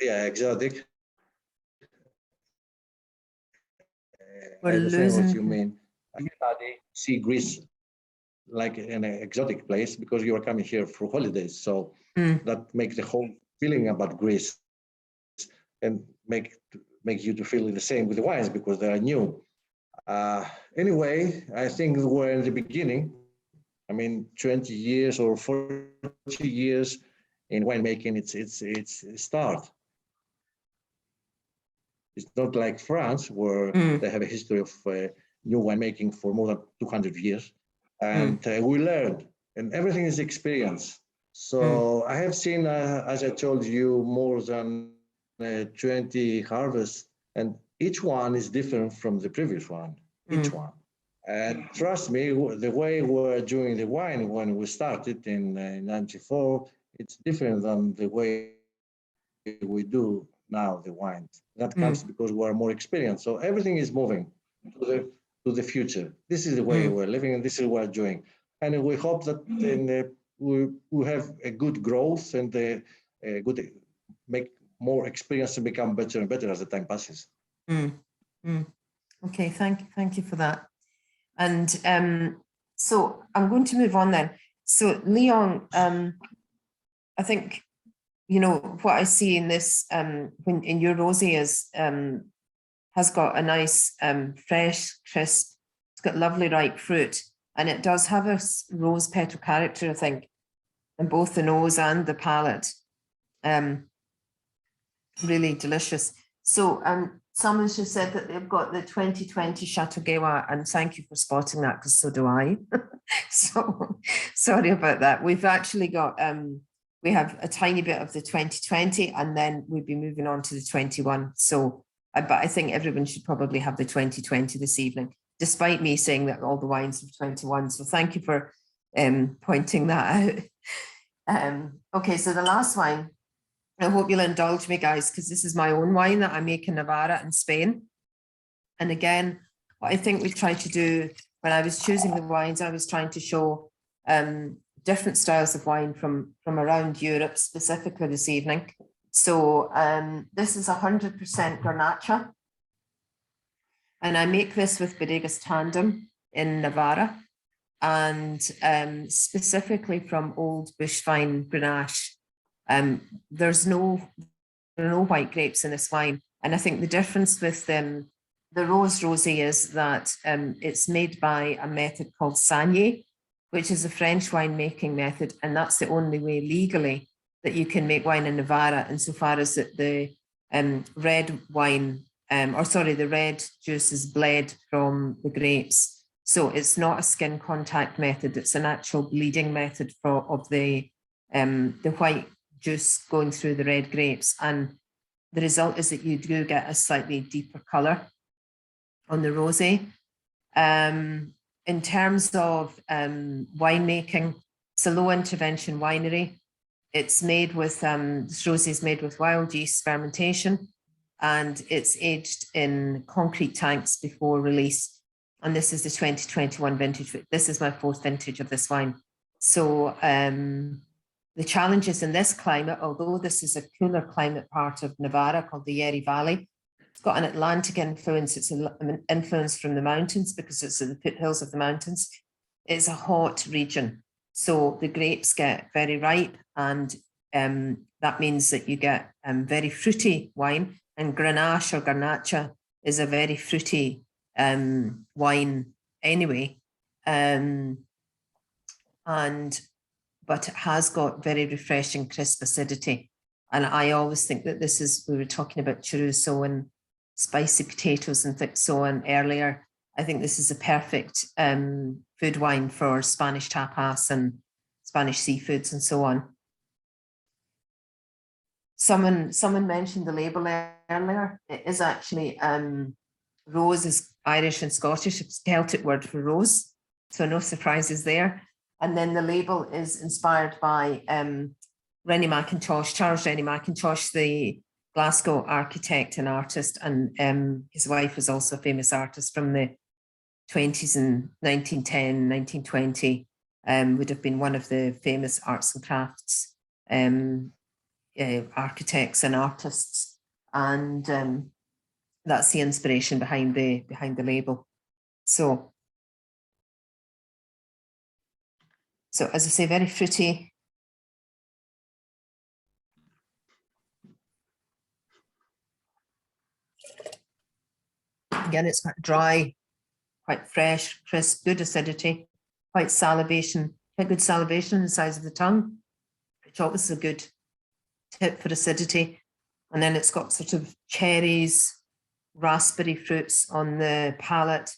Yeah, exotic. I understand what you mean. Everybody see Greece like an exotic place because you are coming here for holidays. So that makes the whole feeling about Greece and make you to feel the same with the wines because they are new. Anyway, I think we're in the beginning. I mean, 20 years or 40 years in winemaking, it's a start. It's not like France, where they have a history of new winemaking for more than 200 years. And we learned, and everything is experience. So I have seen, as I told you, more than 20 harvests, and each one is different from the previous one, each one. And trust me, the way we're doing the wine when we started in 94, it's different than the way we do now the wines. That comes because we're more experienced. So everything is moving to the future. This is the way we're living, and this is what we're doing. And we hope that we have a good growth and make more experience and become better and better as the time passes. Okay, thank you for that. And so I'm going to move on then. So Leon, I think, you know, what I see in this, when in your Rosé is, has got a nice, fresh, crisp, it's got lovely ripe fruit, and it does have a rose petal character, I think, in both the nose and the palate. Really delicious. So someone just said that they've got the 2020 Château Gairoird, and thank you for spotting that, because so do I. So sorry about that. We've actually got, we have a tiny bit of the 2020, and then we'll be moving on to the 21. So, but I think everyone should probably have the 2020 this evening. despite me saying that all the wines are 21. So thank you for pointing that out. Okay, so the last wine, I hope you'll indulge me, guys, because this is my own wine that I make in Navarra in Spain. And again, what I think we tried to do when I was choosing the wines, I was trying to show different styles of wine from around Europe, specifically this evening. So this is 100% Garnacha. And I make this with Bodegas Tandem in Navarra, and specifically from old bushvine Grenache. There's no white grapes in this wine. And I think the difference with the Rose Rosé is that it's made by a method called Saignée, which is a French winemaking method. And that's the only way legally that you can make wine in Navarra, insofar as that the red wine, the red juice is bled from the grapes. So it's not a skin contact method, it's an actual bleeding method of the white juice going through the red grapes. And the result is that you do get a slightly deeper colour on the rosé. In terms of winemaking, it's a low intervention winery. It's made with, this rosé is made with wild yeast fermentation, and it's aged in concrete tanks before release. And this is the 2021 vintage. This is my 4th vintage of this wine. So the challenges in this climate, although this is a cooler climate part of Navarra called the Yeri Valley, it's got an Atlantic influence. It's an influence from the mountains because it's in the foothills of the mountains. It's a hot region. So the grapes get very ripe, and that means that you get very fruity wine. And Grenache or Garnacha is a very fruity wine anyway. But it has got very refreshing, crisp acidity. And I always think that this is, we were talking about chorizo and spicy potatoes and so on earlier. I think this is a perfect food wine for Spanish tapas and Spanish seafoods and so on. Someone mentioned the label earlier. It is actually, rose is Irish and Scottish. It's a Celtic word for rose, so no surprises there. And then the label is inspired by Rennie Mackintosh, Charles Rennie Mackintosh, the Glasgow architect and artist, and his wife was also a famous artist from the 20s and 1910, 1920, would have been one of the famous arts and crafts architects and artists, and that's the inspiration behind the label. So as I say, very fruity. Again, it's quite dry, quite fresh, crisp, good acidity, quite salivation, quite good salivation on the sides of the tongue, which always is a good tip for acidity. And then it's got sort of cherries, raspberry fruits on the palate,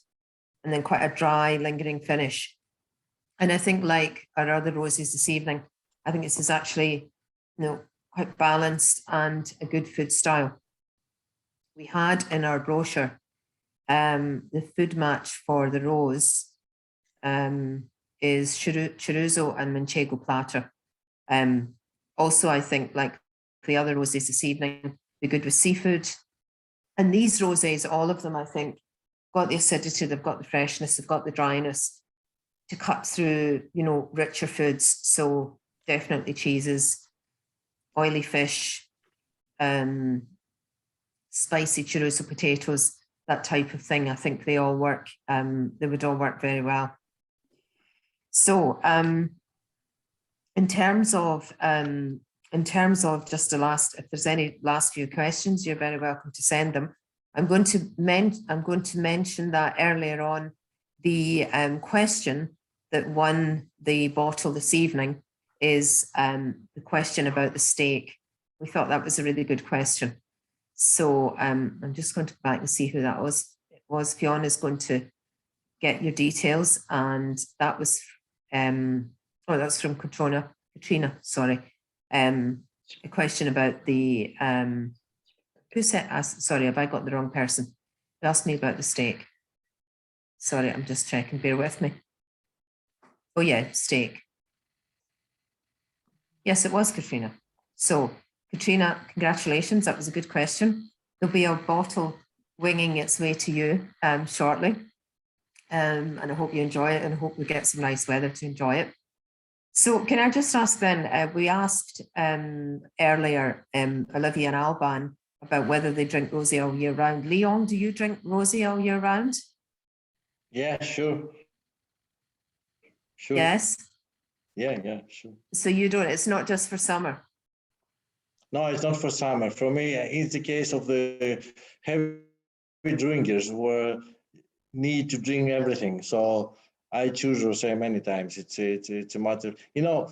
and then quite a dry, lingering finish. And I think, like our other roses this evening, I think this is actually, quite balanced and a good food style. We had in our brochure the food match for the rose is chorizo and manchego platter. Also, I think, like the other roses this evening, be good with seafood. And these roses, all of them, I think, got the acidity, they've got the freshness, they've got the dryness to cut through, richer foods. So definitely cheeses, oily fish, spicy chorizo potatoes, that type of thing. I think they all work. They would all work very well. So in terms of just the last, if there's any last few questions, you're very welcome to send them. I'm going to mention that earlier on, the question that won the bottle this evening is the question about the steak. We thought that was a really good question. So I'm just going to go back and see who that was. It was Fiona's going to get your details, and that was that's from Katrina, sorry. A question about the who said, sorry, have I got the wrong person? Who asked me about the steak? Sorry, I'm just checking, bear with me. Oh yeah, steak. Yes, it was Katrina. So Katrina, congratulations, that was a good question. There'll be a bottle winging its way to you shortly. And I hope you enjoy it, and I hope we get some nice weather to enjoy it. So can I just ask then, we asked earlier, Olivier and Alban, about whether they drink rosé all year round. Leon, do you drink rosé all year round? Yeah, sure. Sure. Yes. Yeah, sure. So you don't, it's not just for summer? No, it's not for summer. For me, it's the case of the heavy drinkers who need to drink everything. So I choose rosé many times. It's a matter, you know,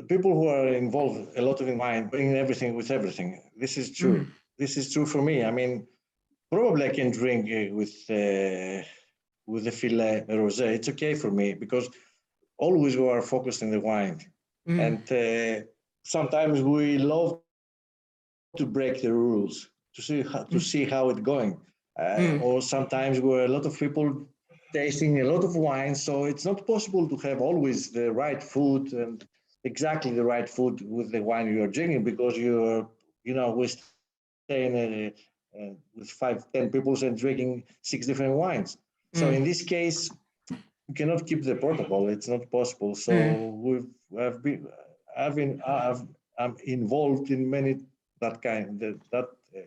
people who are involved a lot in wine bring everything with everything. This is true. This is true for me. I mean, probably I can drink with the filet rosé. It's okay for me because always we are focused in the wine, and sometimes we love to break the rules to see how it's going. Or sometimes we're a lot of people tasting a lot of wine, so it's not possible to have always the right food and exactly the right food with the wine you're drinking, because we stay in with 5-10 people and drinking 6 different wines. So in this case, you cannot keep the protocol. It's not possible. So I'm involved in many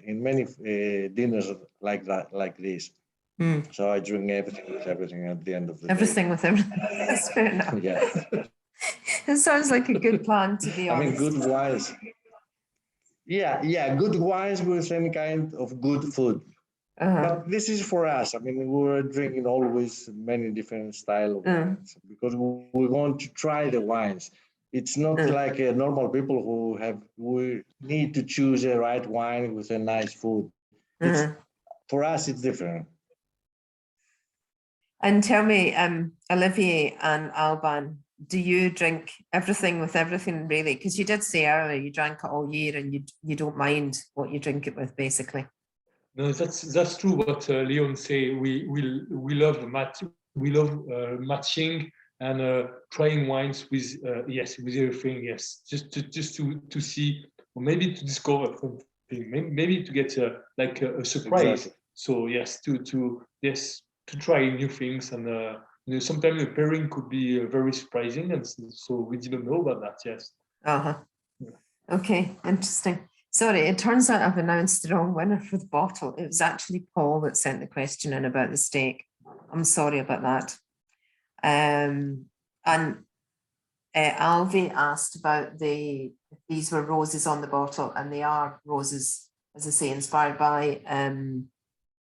in many dinners like this. So I drink everything with everything at the end of the day. Everything with everything. That's fair enough. Yeah. It sounds like a good plan, to be honest. I mean, good wines. Yeah, good wines with any kind of good food. But this is for us. I mean, we're drinking always many different style of wines because we want to try the wines. It's not like normal people we need to choose a right wine with a nice food. For us, it's different. And tell me, Olivier and Alban, do you drink everything with everything, really? Because you did say earlier you drank it all year and you don't mind what you drink it with, basically. No, that's true. What Leon say, we love matching and trying wines with with everything. Yes, just to see, or maybe to discover something, maybe to get a surprise. Exactly. So yes, to try new things, and sometimes the pairing could be very surprising, and so we didn't know about that. Yes. Okay, interesting. Sorry, it turns out I've announced the wrong winner for the bottle. It was actually Paul that sent the question in about the steak. I'm sorry about that. And Alvi asked about these were roses on the bottle, and they are roses, as I say, inspired by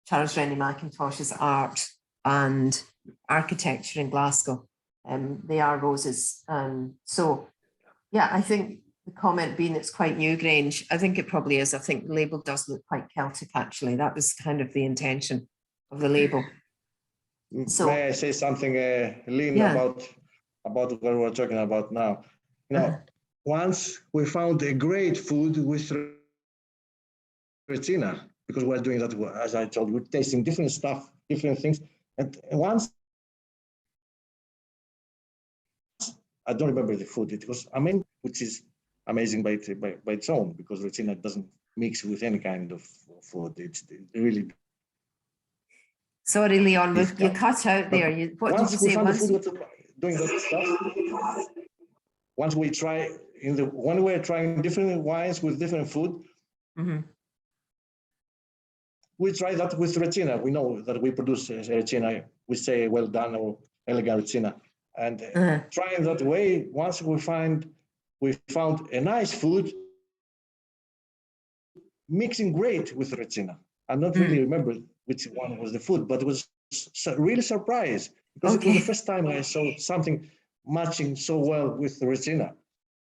Charles Rennie Mackintosh's art and architecture in Glasgow. They are roses. So, yeah, I think the comment being it's quite Newgrange, I think it probably is. I think the label does look quite Celtic, actually. That was kind of the intention of the label. So, may I say something, Lynn, about what we're talking about now? Once we found a great food with Retina, because we're doing that, as I told you, we're tasting different stuff, different things. And once, I don't remember the food, it was which is amazing by its own, because Retina doesn't mix with any kind of food. It's really. Sorry, Leon, you cut out there. What did you say? Once we found the food doing that stuff, once we try when we're trying different wines with different food, we try that with Retina. We know that we produce Retina. We say well done or elegant Retina, and trying that way. Once we found a nice food mixing great with Retina. I not really remember which one was the food, but it was really surprised because it was the first time I saw something matching so well with the Retina.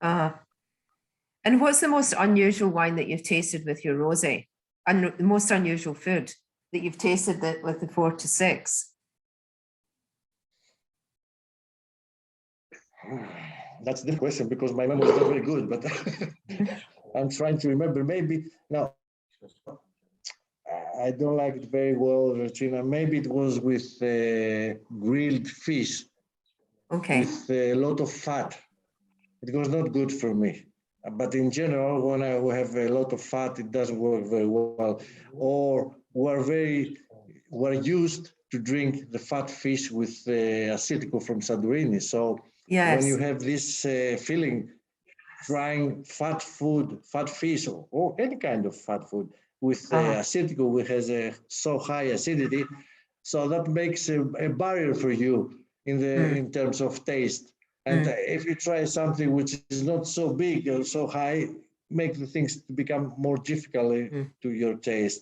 And what's the most unusual wine that you've tasted with your rosé? And the most unusual food that you've tasted with the 4 to 6? That's the question because my memory is not very good, but I'm trying to remember. Maybe now I don't like it very well, Regina. Maybe it was with grilled fish Okay. with a lot of fat. It was not good for me. But in general, when I have a lot of fat, it doesn't work very well. Or we're used to drink the fat fish with acetico from Santorini. So when you Yes. have this feeling, trying fat food, fat fish, or any kind of fat food with acetico, which has a so high acidity, so that makes a barrier for you in terms of taste. And if you try something which is not so big or so high, make the things become more difficult to your taste.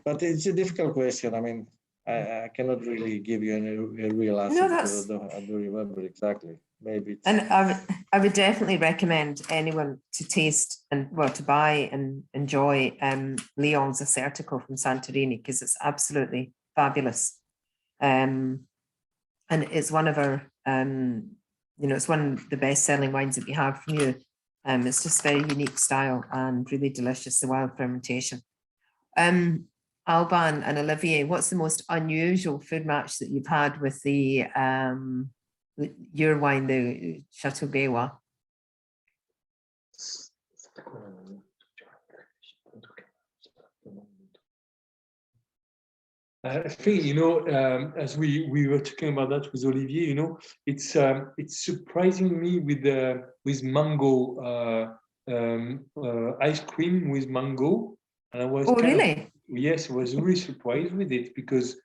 But it's a difficult question. I mean, I cannot really give you a real answer because I don't remember exactly. Maybe it's... And I would definitely recommend anyone to taste and to buy and enjoy Leon's Acertico from Santorini, because it's absolutely fabulous. And it's one of our, it's one of the best-selling wines that we have from you. It's just very unique style and really delicious, the wild fermentation. Alban and Olivier, what's the most unusual food match that you've had with the your wine, the Château Gairoird? I think, as we were talking about that with Olivier, it's surprising me with mango ice cream with mango, and I was really? Yes, I was really surprised with it because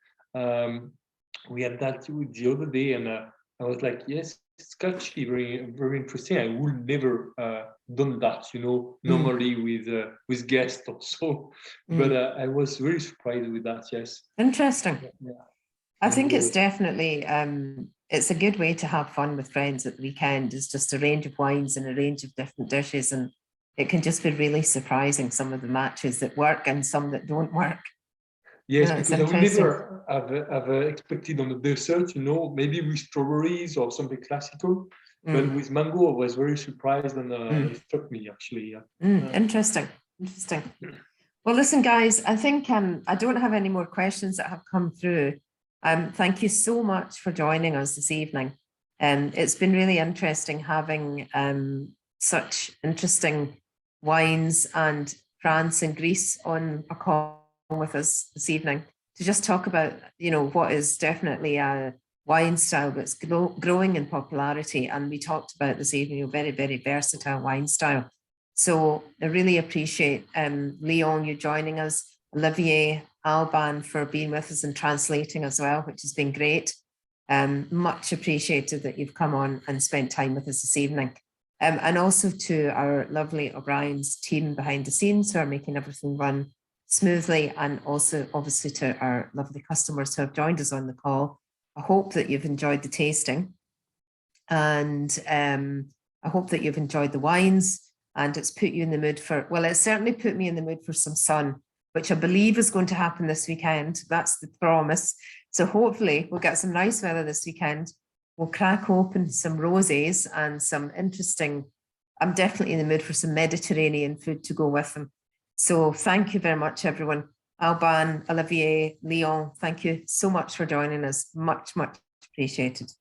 we had that the other day, and I was like, yes, it's actually very, very interesting. I would never done that, normally with guests or so. But I was very surprised with that. Yes. Interesting. Yeah. I think it's definitely it's a good way to have fun with friends at the weekend. It's just a range of wines and a range of different dishes, and it can just be really surprising, some of the matches that work and some that don't work. Yes, because I would never have expected on the dessert, maybe with strawberries or something classical. But with mango, I was very surprised, and it struck me actually. Yeah. Interesting. Well, listen, guys, I think I don't have any more questions that have come through. Thank you so much for joining us this evening. It's been really interesting having such interesting wines and France and Greece on a call with us this evening to just talk about, what is definitely a wine style that's growing in popularity. And we talked about this evening a very, very versatile wine style. So I really appreciate Leon, you joining us, Olivier, Alban for being with us and translating as well, which has been great. Much appreciated that you've come on and spent time with us this evening. And also to our lovely O'Brien's team behind the scenes who are making everything run smoothly, and also obviously to our lovely customers who have joined us on the call. I hope that you've enjoyed the tasting, and I hope that you've enjoyed the wines, and it's put you in the mood for, well, it certainly put me in the mood for some sun, which I believe is going to happen this weekend. That's the promise. So hopefully we'll get some nice weather this weekend. We'll crack open some rosés and some interesting, I'm definitely in the mood for some Mediterranean food to go with them. So thank you very much, everyone. Alban, Olivier, Leon, thank you so much for joining us. Much, much appreciated.